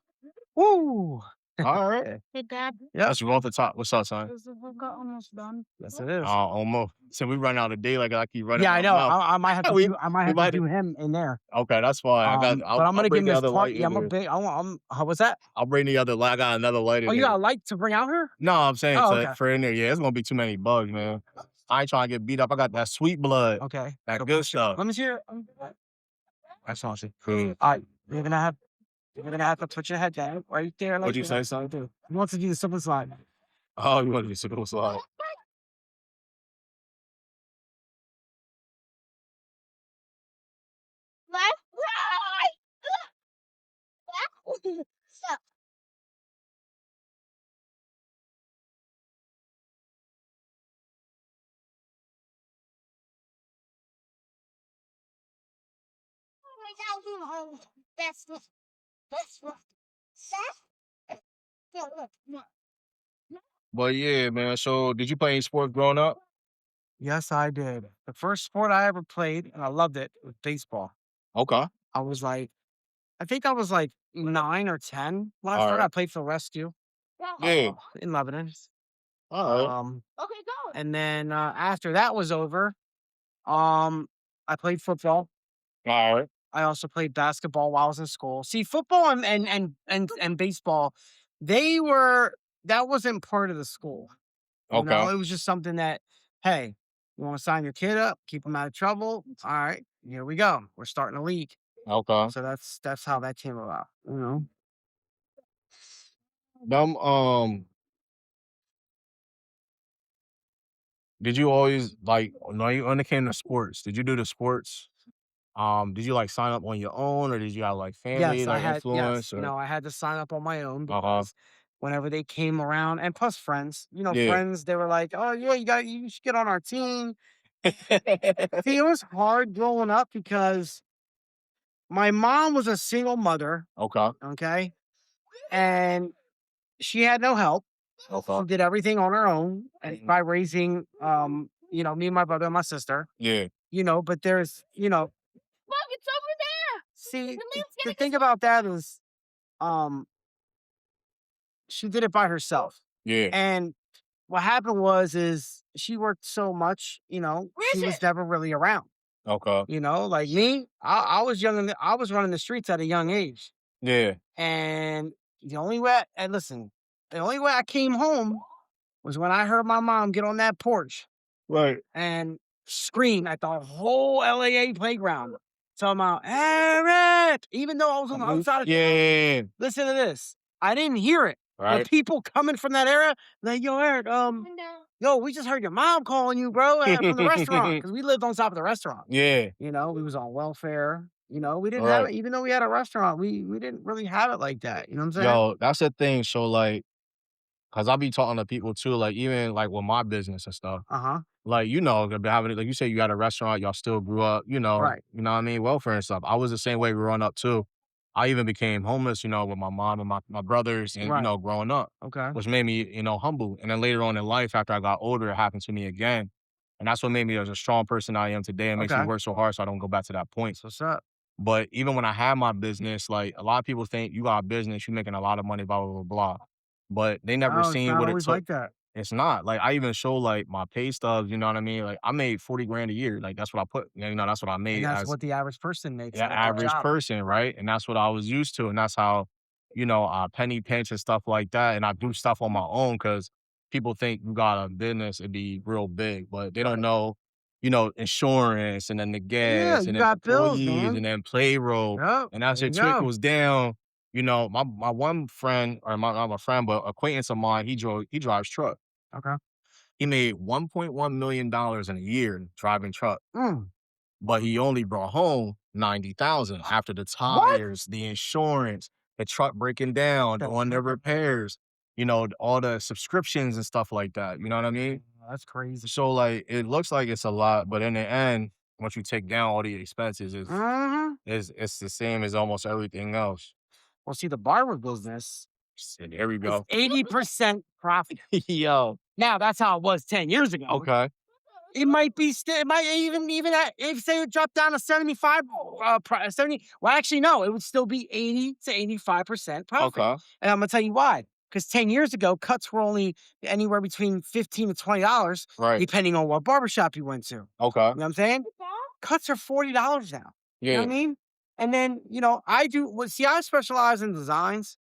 Woo! all right. Hey, Dad, Yep. Let's roll off the top. What's up, son? is the workout almost done? Yes, it is. Almost. So we run out of day like I keep running Yeah, I my know. mouth. I might have to we do. I might we have to might. do him in there. Okay, that's fine. But I'm I'll gonna give bring him the his other part. light Yeah, in I'm a there. big. What's that? I'll bring the other light. I got another light Oh, in you there. got a light to bring out here? No, I'm saying Oh, okay. for in there. Yeah, it's gonna be too many bugs, man. I ain't trying to get beat up. I got that sweet blood, Okay. that So good push it. stuff. Let me see it. That's awesome. Cool. All right, you're gonna have to put your head down right there. Like What'd you say, that. son? He wants to do the simple slide. Oh, you want to be super slide? Left, right. Left. So, right now, do home. That's what. That's what. Seth. Yeah, look. Look. But yeah, man. So, did you play any sports growing up? Yes, I did. The first sport I ever played, and I loved it, was baseball. Okay. I think I was like 9 or 10 when I All started. right. I played for Rescue Yeah. in Lebanon. All right. Okay, go. And then after that was over, um, I played football. All right. I also played basketball while I was in school. See, football and baseball, that wasn't part of the school. Okay. It was just something that, hey, you want to sign your kid up, keep him out of trouble. All right, here we go. We're starting a league. Okay. So that's how that came about. Them Did you always like when it came to sports? Did you do the sports? Did you like sign up on your own or did you have like family, Yes, like influence you or? know, I had to sign up on my own Uh-huh. because whenever they came around, and plus friends, you know, Yeah. friends, they were like, "Oh yeah, you should get on our team." See, it was hard growing up because my mom was a single mother, Okay. okay? And she had no help. Okay. She did everything on her own and Mhm. by raising you know, me and my brother and my sister, Yeah. you know, but there's, you know, Look, it's over there. see The man's the getting thing about that is um she did it by herself. Yeah. And what happened was is she worked so much, you know, Where she is was it? never really around. Okay. You know, like me, I was young and I was running the streets at a young age. Yeah. And the only way and listen, the only way I came home was when I heard my mom get on that porch Right. and scream at the whole LAA playground. Talking about Eric, even though I was on the other Mhm. side of Yeah. listen to this. I didn't hear it. But Right. people coming from that area, like, yo, Eric, yo, we just heard your mom calling you, bro, from the restaurant. Cause we lived on top of the restaurant. Yeah. You know, we was on welfare. You know, we didn't have Right. it, even though we had a restaurant, we didn't really have it like that. You know what I'm saying? Yo, that's the thing. So like, cause I be talking to people too, like even like with my business and stuff. Uh-huh. Like, you know, having like you say you got a restaurant, y'all still grew up, Right. you know what I mean, welfare and stuff. I was the same way growing up too. I even became homeless, with my mom and my brothers and, Right. growing up, Okay. which made me, humble. And then later on in life, after I got older, it happened to me again. And that's what made me as a strong person I am today. It makes me Okay. work so hard so I don't go back to that point. So what's up? But even when I had my business, like a lot of people think you got a business, you're making a lot of money, blah, blah, blah, blah. But they never Oh, it's seen not what it always took. like that. It's not. Like, I even show, like, my pay stubs, you know what I mean? Like, I made 40 grand a year. Like, that's what I put, that's what I And made that's as what the average person makes an at their average job. person, right? And that's what I was used to. And that's how, I penny pinch and stuff like that. And I do stuff on my own because people think you got a business, it'd be real big, but they don't Right. know, insurance and then the Yeah, gas you and then got bills, employees man. and then payroll. Yep. And as There it you go. trickles down, my one friend, or not my friend, but acquaintance of mine, he drives truck. Okay. He made $1.1 million in a year driving truck, Mm. but he only brought home 90,000 after the What? tires, the insurance, the truck breaking down, The doing the heck? repairs, all the subscriptions and stuff like that. You know what I mean? That's crazy. So like it looks like it's a lot, but in the end, once you take down all the expenses, Mm-hmm. it's the same as almost everything else. Well, see, the barber business So there we is go. 80% profit. Yo. Now, that's how it was 10 years ago. Okay. It might be still. It might even at, if say it dropped down to 75, 70. Well, actually, no, it would still be 80 to 85% profit. Okay. And I'm gonna tell you why. Because 10 years ago, cuts were only anywhere between $15 to $20, Right. depending on what barbershop you went to. Okay. You know what I'm saying? Cuts are $40 now. You know Yeah. what I mean? And then, I do. Well, see, I specialize in designs.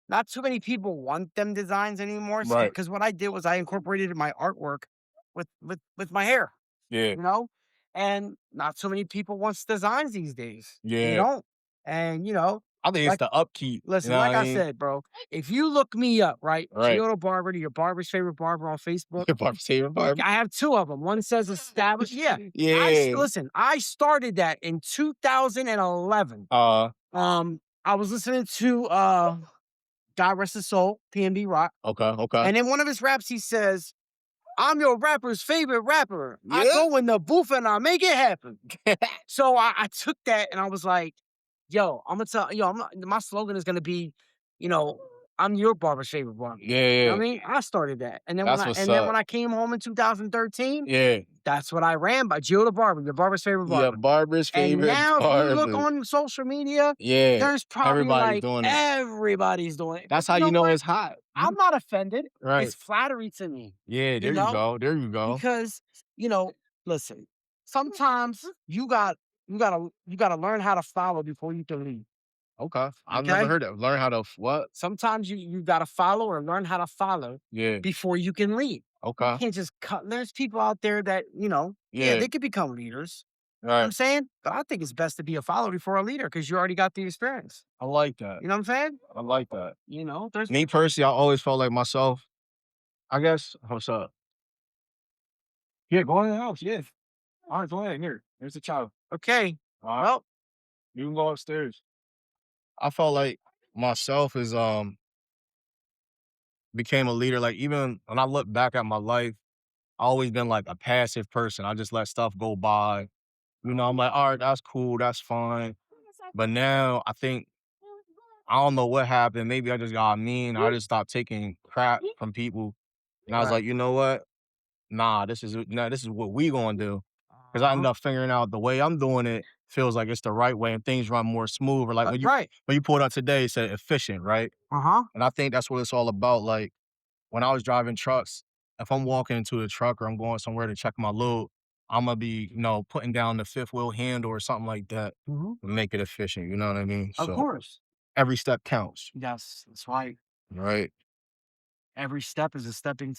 Not too many people want them designs anymore. Right. Because what I did was I incorporated my artwork with my hair. Yeah. You know? And not so many people wants designs these days. They Yeah. don't. And, I think it's like the upkeep. You listen, know what like I I mean? said, bro, if you look me up, right? Right. Gio Barber to your barber's favorite barber on Facebook. Barber favorite barber. I have two of them. One says established. Yeah. Yeah. Listen, I started that in 2011. I was listening to God rest his soul, PNB Rock. Okay. And in one of his raps, he says, I'm your rapper's favorite rapper. I Yeah. go in the booth and I make it happen. So I took that and I was like, yo, I'm gonna tell my slogan is gonna be, I'm your barber's favorite barber. You know Yeah. what I mean? I started that. And then That's what's up. when I came home in 2013, Yeah. that's what I ran by Gio the Barber, your barber's favorite Yeah. barber. Barber's And favorite now if you look barber. on social media, Yeah. there's probably Everybody's like doing it. everybody's doing it. That's But how you know what? it's hot. I'm not offended. Right. It's flattery to me. Yeah. There you know? go. There you go. Because, listen, sometimes you gotta learn how to follow before you can lead. Okay. I've never Okay? heard that. Learn how to what? Sometimes you gotta follow or learn how to follow Yeah. before you can lead. You Okay. can't just cut. There's people out there that, Yeah. they could become leaders. You know what I'm Right. saying? But I think it's best to be a follower before a leader because you already got the experience. I like that. You know what I'm saying? I like that. There's Me personally, I always felt like myself. I guess. What's up? Yeah, go in the house. Yeah. All right, go ahead. Here's the child. okay. Well, You can go upstairs. I felt like myself is became a leader. Like even when I look back at my life, I always been like a passive person. I just let stuff go by. You know, I'm like, all right, that's cool, that's fine. But now I think I don't know what happened. Maybe I just got mean. I just stopped taking crap from people. And I was right. like, you know what? This is what we gonna do. Because I Uh-huh. ended up figuring out the way I'm doing it feels like it's the right way and things run more smooth. Or like Right. when you pulled up today, it said efficient, right? Uh-huh. And I think that's what it's all about. Like when I was driving trucks, if I'm walking into a truck or I'm going somewhere to check my load, I'm gonna be, putting down the fifth wheel handle or something like that Mm-hmm. to make it efficient. You know what I mean? Of So course. every step counts, Yes, that's right. right? Every step is a stepping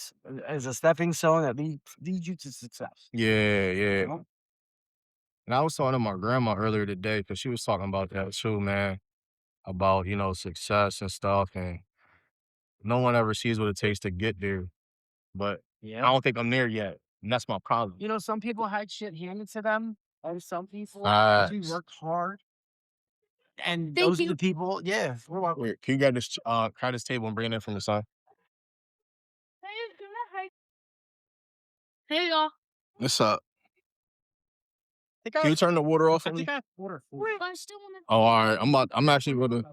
stone that leads you to success. Yeah, yeah. Yep. And I was talking to my grandma earlier today because she was talking about that too, man. About, success and stuff. And no one ever sees what it takes to get there. But I Yep. don't think I'm there yet. And that's my problem. You know, some people had shit handed to them, and some people actually Facts. worked hard. And Thank those are you. the people, yeah. We're welcome. Wait, can you grab this table and bring it in from the side? Here you go. What's up? I think Can you turn the water off I for me? think I have water for Wait, you. I still want to. Oh, all right. I'm actually gonna.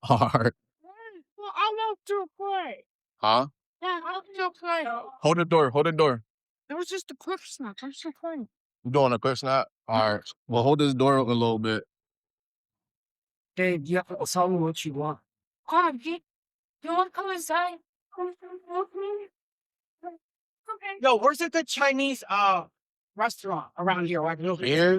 All right. Well, I want to play. Huh? Yeah, I want to play. Hold the door. Hold the door. It was just a quick snap. I'm still playing. You doing a quick snap? All right. Well, hold this door open a little bit. Dave, you have to tell me what you want. Come on, you want to come inside? Okay. Yo, where's a good Chinese restaurant around here where I can go Here?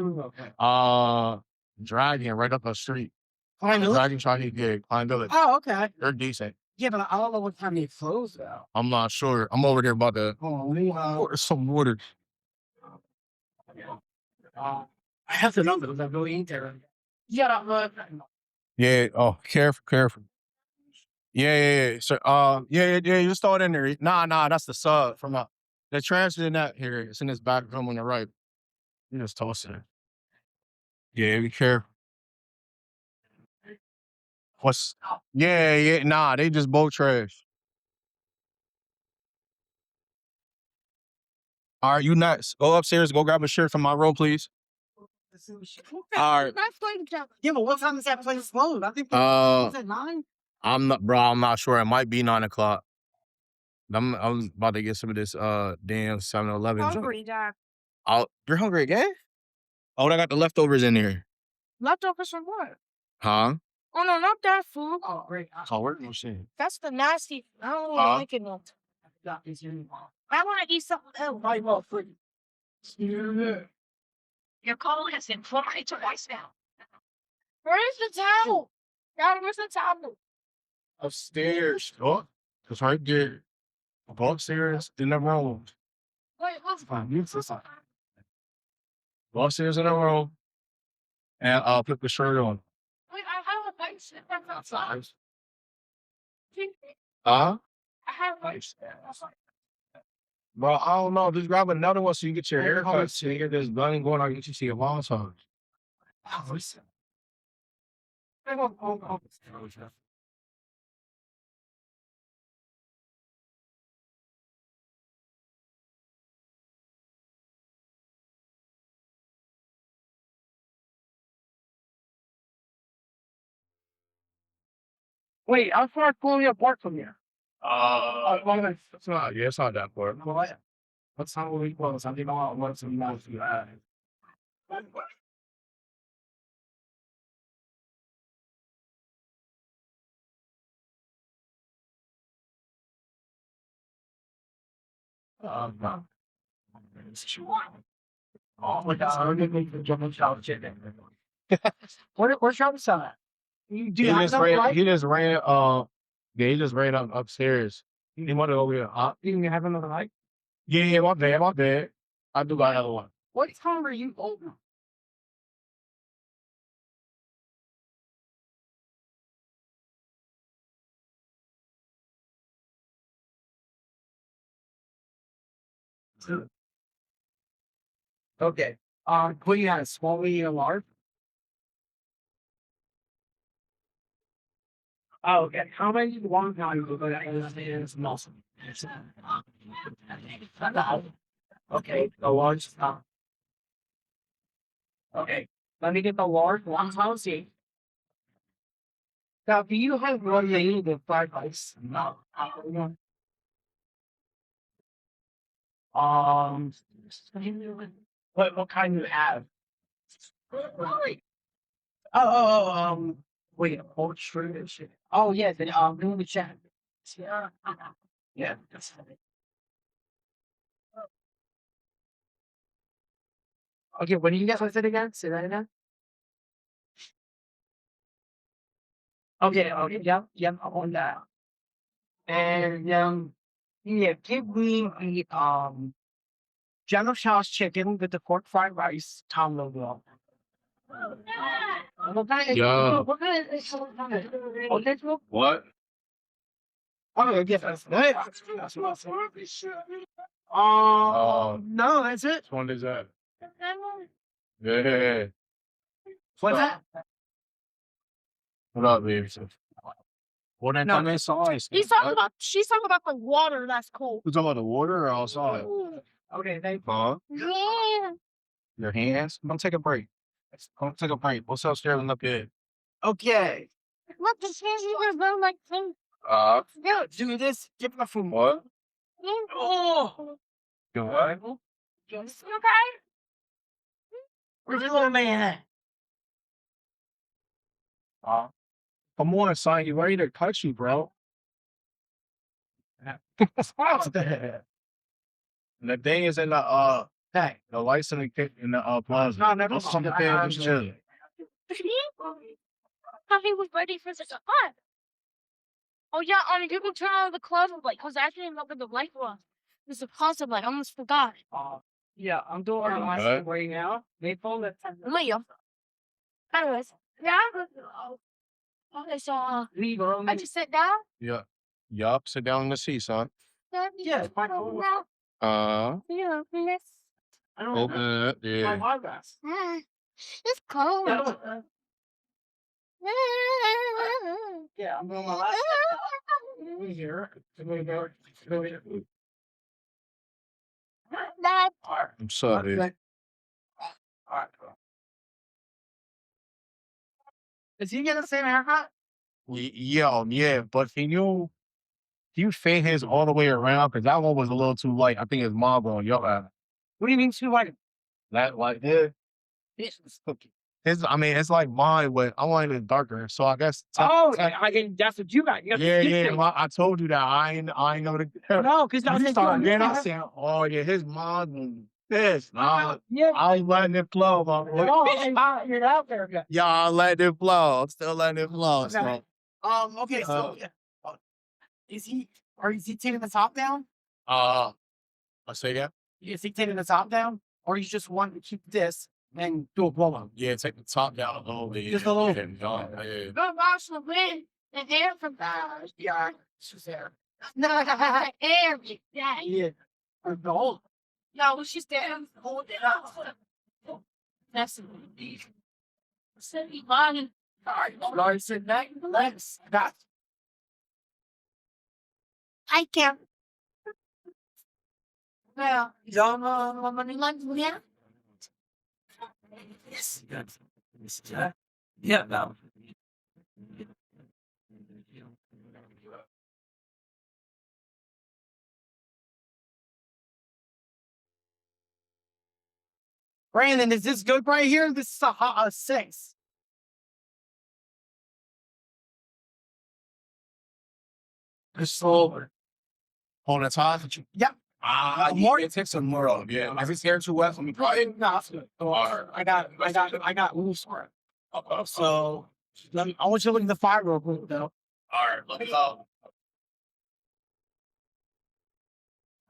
Dragon right up the street. Clientele? Dragon Chinese gig. Clientele. Oh, okay. They're decent. Yeah, but I don't know what time they close though. I'm not sure. I'm over there about to Oh, order some water. I have to know because I really ain't there. Yeah, Yeah. Oh, careful. Yeah. So, yeah. Just throw it in there. Nah. That's the sub from the transfer in that here. It's in this back room on the right. You just toss it. Yeah, be careful. Yeah. Nah, they just both trash. All right, you nuts. Go upstairs. Go grab a shirt from my row, please. All right. That's going to. Yeah, but what time is that place closed? I think Uh, it's at 9. I'm not sure. It might be 9:00. I'm about to get some of this damn 7-Eleven joint. Hungry, Dad. You're hungry again? Oh, I got the leftovers in here. Leftovers from what? Huh? Oh no, not that food. Oh, great. Oh, where no shit. That's the nasty. I don't really Huh? like it. No. Got these in. I want to eat something else. Right, well, free. Your call has been forwarded to voicemail. Where's the towel? Dad, where's the towel? Upstairs. Oh, it's right there. Go upstairs in the room. Wait, what's Fine. Go upstairs in the room and put the shirt on. Wait, I have a bite. That's outside. Huh? I have a bite. Bro, I don't know. Just grab another one so you get your haircut. So you get this gun going on. Get you see your mom's house. Wait, how far Chloe apart from here? It's not. Yeah, it's not that far. What's time will we close? I think I'll want some more to add. No. Oh my god, I'm gonna make the German child chicken. Where's your son at? Do you have enough light? He just ran. Yeah, he just ran up upstairs. He wanted over here. Do you have another light? Yeah, my bad. I do got another one. What time are you open? Okay. What do you have? Small, medium, large? Oh, okay. How many long time ago that is muscle? Okay, the large stop. Okay. Let me get the large one see. Now, do you have one lady with fried rice? No. Um, what kind do you have? Wait, hold true and shit. Oh yeah, the in the chat. Yeah, yeah. Okay, what do you guys it again? Say that again. Okay, okay, yep, I'm on that. And yeah, give me the General Tso's chicken with the pork fried rice combo meal. Yeah. What? Oh, yeah, that's no, that's it. Which one is that? Yeah. What's that? What up, baby? What that No. time size? She's talking about the water. That's cool. You talking about the water or outside? Okay, thank you. Huh? Yeah. Your hands? Come take a break. Come take a break. What's upstairs and up here? Okay. Look, the chairs are going like things. Yeah, do this. Give my food. What? Oh, You what? Yes. Okay. where's your little man at? Come on, son. You ready to cut you, bro? And the thing is in the Hey. the lights in the plaza. No, never Let's come up there and just chill. Thought he was ready for the spot. Oh yeah, you can turn on the closet light because actually I'm not the light was. It's a closet light. I almost forgot. Yeah, I'm doing my last What? right now. They phone that. Liam. Anyways, yeah. Okay, so Leave I just sit down. Yeah. Yup. Sit down in the seat, son. Yeah, it's fine. Yeah, miss. I don't Open know. it up. Yeah. My glass. It's cold. Yeah, I'm doing my last. Here. Dad. I'm sorry. Alright. Is he getting the same haircut? Yeah, but can you fade his all the way around? Because that one was a little too light. I think his mom on your What do you mean too white? that like his, I mean, it's like mine, but I want it darker. So I guess. Oh, that's what you got. You got the Yeah, skin yeah. thing. I told you that. I ain't know the. No, because I You was started then I said, oh yeah, his mom and this. Nah, yeah. I was letting it flow, my boy. Oh, you're out there. Yeah. Yeah, I let it flow. I'm still letting it flow. So. Okay. Okay. So, is he? Or is he taking the top down? I say that. Is he taking the top down, or you just want to keep this and do a blow up? Yeah, take the top down a little bit. Just a little. Yeah. Go wash the wind and air from the Yeah, she's there. air. Yeah. Yeah. Or the whole. No, she's there. Hold it up. That's Giovanni. All right. Lauren, sit back. Relax. Got. I can't. Well, Don't. money like yeah. Yes. Yeah. No. Brandon, is this good right here? This is a 6. Just slower. On the top? Yep. More. It takes some more of. Yeah. If it's hair too wet, let me try it. No, it's good. I got rules for it. So I want you to look at the fire real quick though. All right, let me go.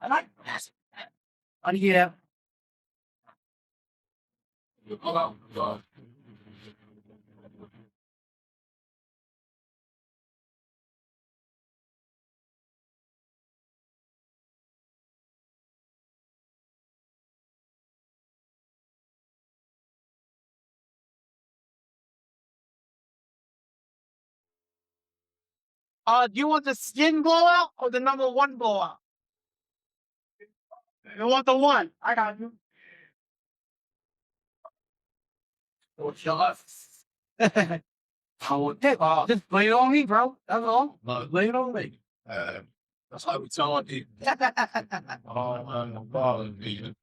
I like that. Yeah. Do you want the skin blowout or the number one blowout? You want the one? I got you. Just lay it on me, bro. That's all. Lay it on me. That's how we telling people. No problem, man.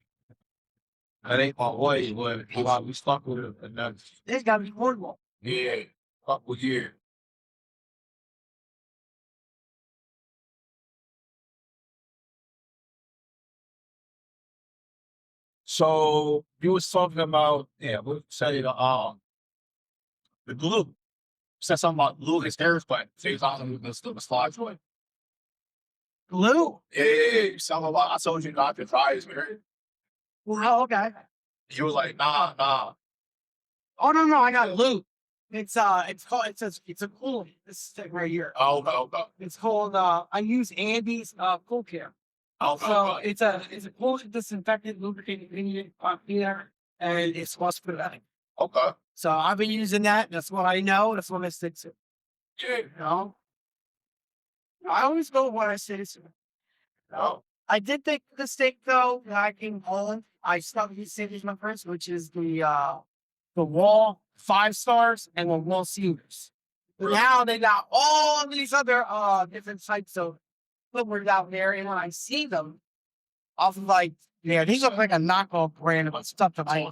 That ain't my way, but we stuck with it. And that's, This got to be horrible. yeah, couple years. So you was talking about, we said the glue. Said something about glue his hair, but say it's on the slide joint. Glue? Yeah, something about I told you not to try his hair. Oh, okay. He was like, nah. Oh no, I got glue. It's called it's a cool. This thing right here. Oh, no. It's called I use Andy's Cool Care. Oh, So it's a cool disinfectant lubricating ingredient here, and it's supposed to put it out. okay. So I've been using that. That's what I know. That's what I stick to. Yeah. You know, I always go with what I say to. No. I did make the mistake though. When I came home, I stopped using my first, which is the Wall 5 stars and the Wall Cedars. But now they got all these other different types of footwear out there, and when I see them, off of like, yeah, these look like a knockoff brand of stuff that I.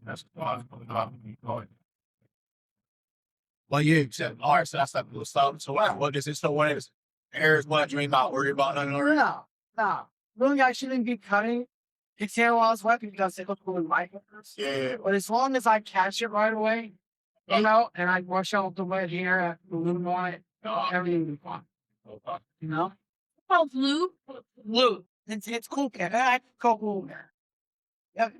That's fine. Well, you said, all right, so that's that little stuff. So what is it? So what is hair is what you ain't not worried about nothing or No. Really, I shouldn't be cutting his hair while it's wet because it looks really white. Yeah. But as long as I catch it right away, you know, and I brush out the wet hair, the lube on it, everything will be fine. You know? Oh, blue. Lube. It's cool care. I call cool care. Yep.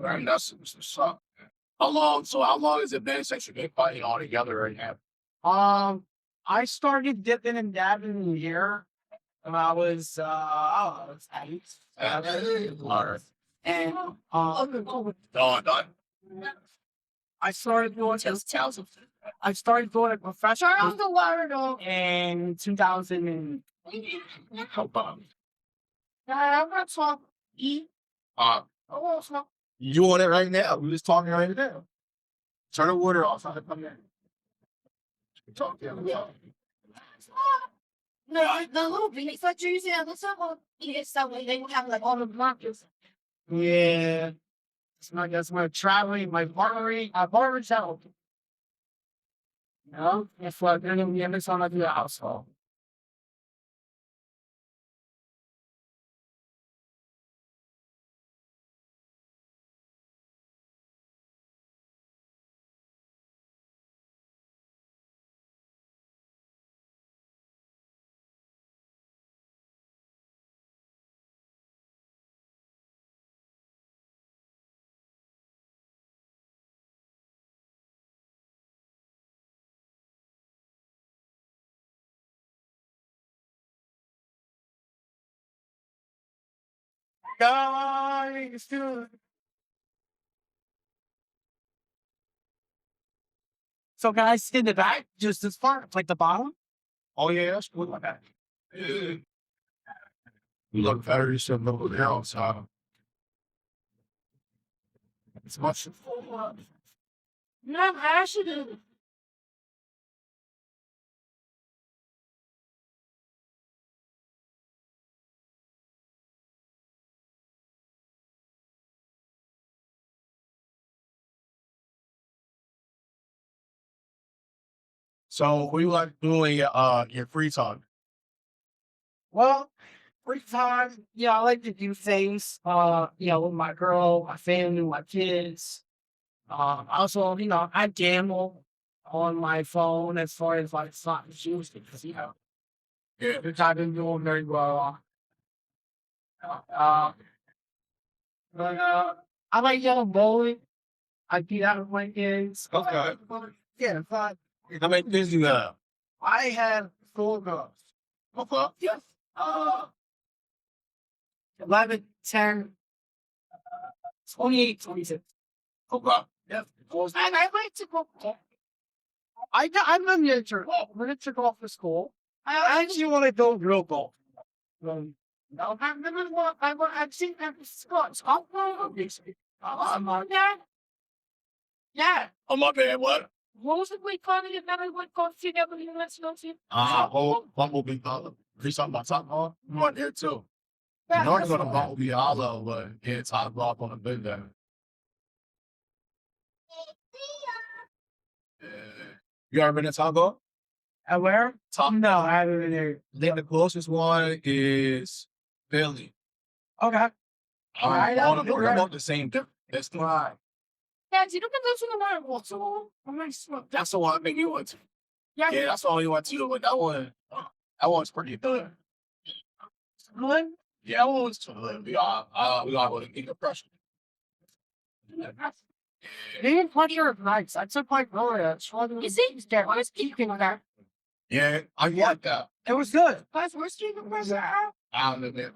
Right, that's so. How long has it been since you've been fighting all together right now? I started dipping and dabbing in the hair when I was I was 8. And Done. I started doing I started doing it professionally Turn off the water though. in 2000 and I'm not talking. Uh, I won't smoke. you on it right now? We just talking right now. Turn the water off. So I can come in. Talk to him. No, the little beanies that you're using, that's not eat stuff like they would have like all the markers. yeah. That's my traveling, my barbering, barbershop. You know, it's like they're gonna be in this on the household. Guys, dude. So can I sit in the back just as far, like the bottom? Oh yeah, that's good like that. Yeah. You look better than something else, huh? It's much. No, I should. So what do you like doing your free time? Well, free time, yeah, I like to do things, with my girl, my family, my kids. Also, I gamble on my phone as far as like slot machines because which I've been doing very well. Uh, but I like yellow bowling. I beat out of my games. Okay. Yeah, but How many things you have? I have 4 girls. Okay. Yes. 11, 10, 28, 26. Okay. Yep. And I like to go. I'm a miniature. Miniature golf for school. I actually want to go real golf. No, I've seen them Scott. I'm on that. Yeah. Oh, my bad, what? What was the great calling it? Never went go see never even let's go see. Bumblebee Butler. He's talking about top off. You want here too. You know you're gonna Bumblebee Hollow, but it's hot block on the big day. Yeah. You ever been to Taco? At where? Top. No, I haven't been there. I think the closest one is Philly. Okay. All of them are about the same. That's the line. Yeah, you don't go to the water so That's the one I think you went to. yeah. Yeah, that's the one you went to. But that one's pretty good. What? Yeah, that one was too good. We all go to get pressure. They didn't plug your advice. I took my brother. You see, there was keeping there. Yeah, I like that. It was good. Guys, where's keeping pressure? I don't know, man.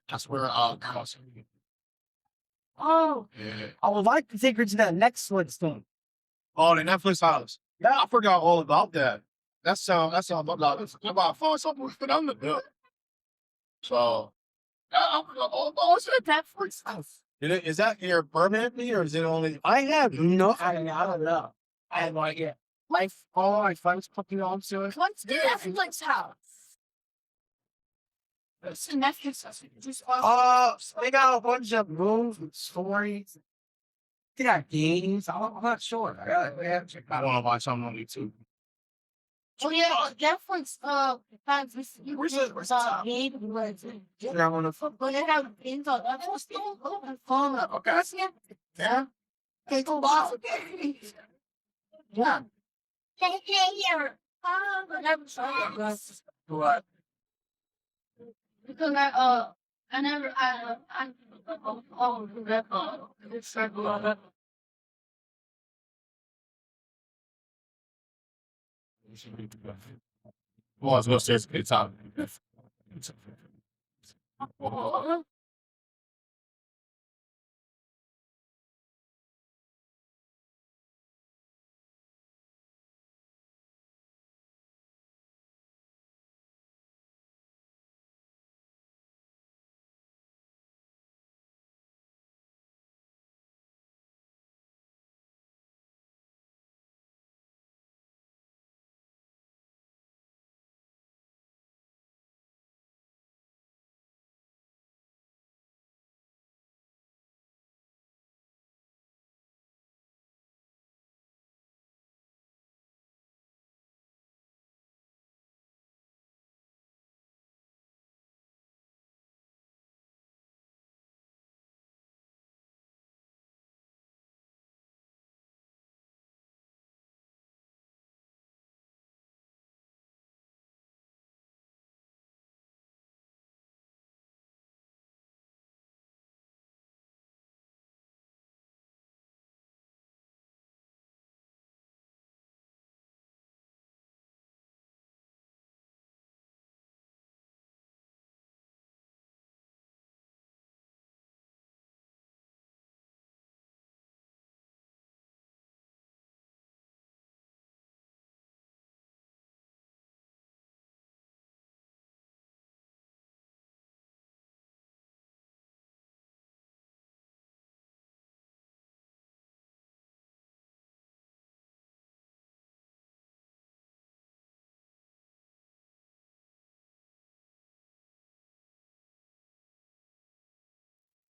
That's where Carlson. Oh, Yeah. I would like to take her to that Netflix thing. Oh, the Netflix house. Yeah. I forgot all about that. That sound about far something for them to do. So I forgot all about what's the Netflix house? it. Is that here permanently or is it only I have no idea. I don't know. I have no idea. All my friends put me on to it. What's the Yeah. Netflix house? What's the Netflix house? They got a bunch of rooms with stories. They got games. I'm not sure. I have to check I out. want to watch something on YouTube? Oh yeah, Netflix. Has this. Where's the Game with. Yeah, I want to. But they have games on Netflix. Phone. Okay. Yeah. They go off. Yeah. Hey, here. What? Because I never, it's like, Well, I was gonna say it's a good time.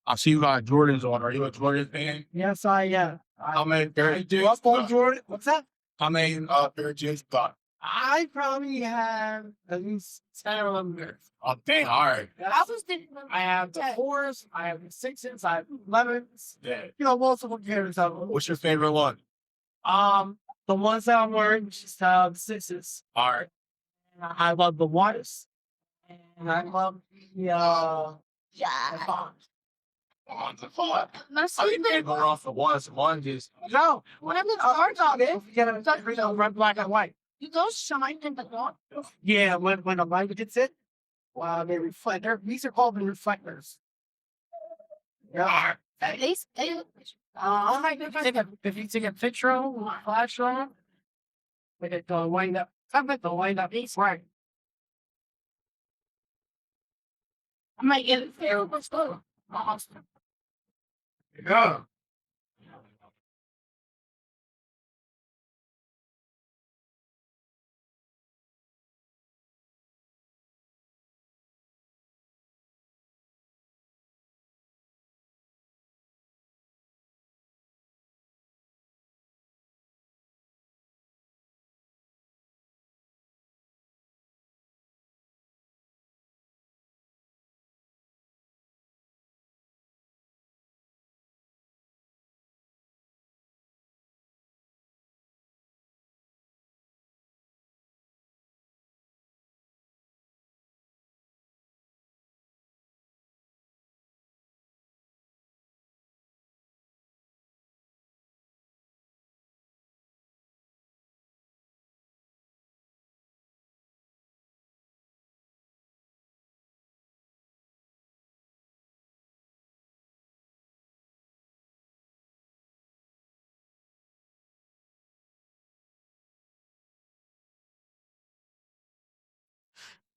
I see you got Jordans on. Are you a Jordan fan? Yes, I am. How many pair of Grew up on Jordan. What's that? How many pair of jeans you got? I probably have at least 10 or 11 years. Oh, dang, all right. I was thinking I have the 4s, I have the 6s, I have 11s. Yeah. Multiple years of them. What's your favorite one? The ones that I'm wearing, just the 6s. All right. And I love the 1s. And I love the yeah. 5s. On the fun. Most I of mean, you can't them, go off the ones. One just No, whenever it's hard hard on on it. it, You get a red, black, and white. you go shine in the dark. Yeah, when the light hits it, they reflect. These are called the reflectors. Yeah. They If you take a picture of them, flash on them, with it the wind up, right. I might get it there. Let's go. Awesome. yeah.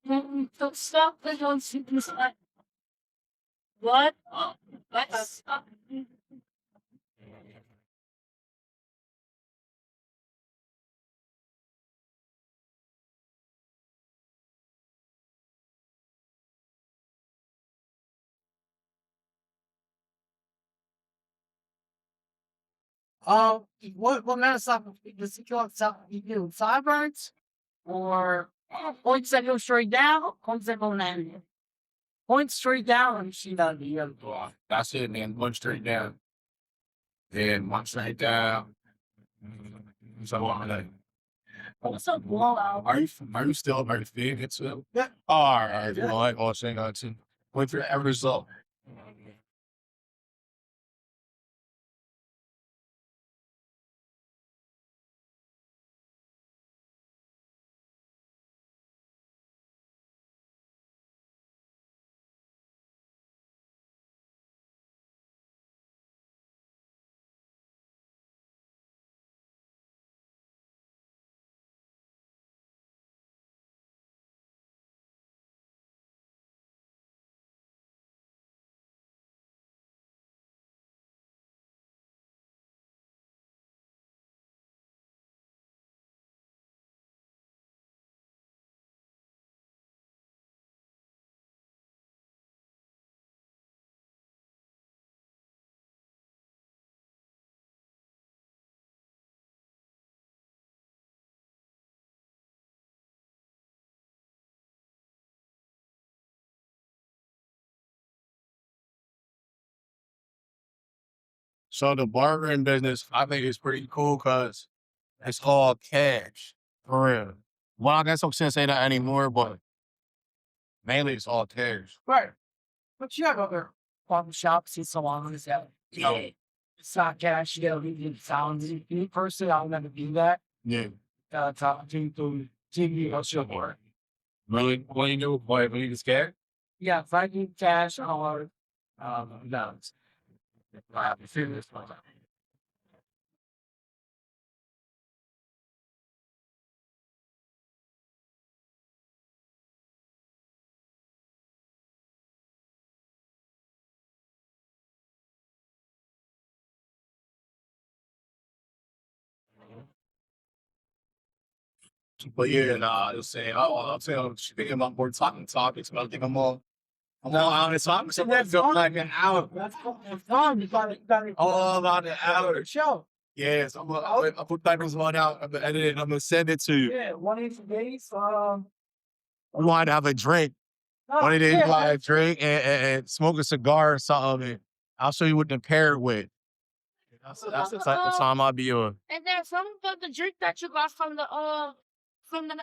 Don't stop the don't see this. What? That's What kind of stuff does he call stuff you do? Sideburns or points that go straight down, points that go down. Points straight down, and she does the other. That's it, man. One straight down. Then one straight down. So I'm like, what's a blowout? are you still very big? It's Yeah. all right. Well, I was saying that too. Wait for every result. So the barbering business, I think is pretty cool because it's all cash for real. Well, I guess I can't say that anymore, but mainly it's all cash. Right. But you have other barbershops and salons that it's not cash, you gotta leave it sounds. Me personally, I'll never do that. Yeah. Talk to TV or so forth. Really? What do you do? Why you just cash? Yeah, if I need cash, I'll no. I have to figure this one out. But yeah, nah, I'll say, I'll say, I'm thinking about more talking topics, but I think I'm all out of topics. So That's feel fun. like an hour. That's fun. You got it. All about an hour. Show. Yeah, so I'll put that one out. I'm gonna edit it. I'm gonna send it to you. Yeah, one of these days. We want to have a drink. One of these, like a drink and smoke a cigar or something. And I'll show you what to pair it with. That's the type of time I'll be on. And then some of the drink that you got from the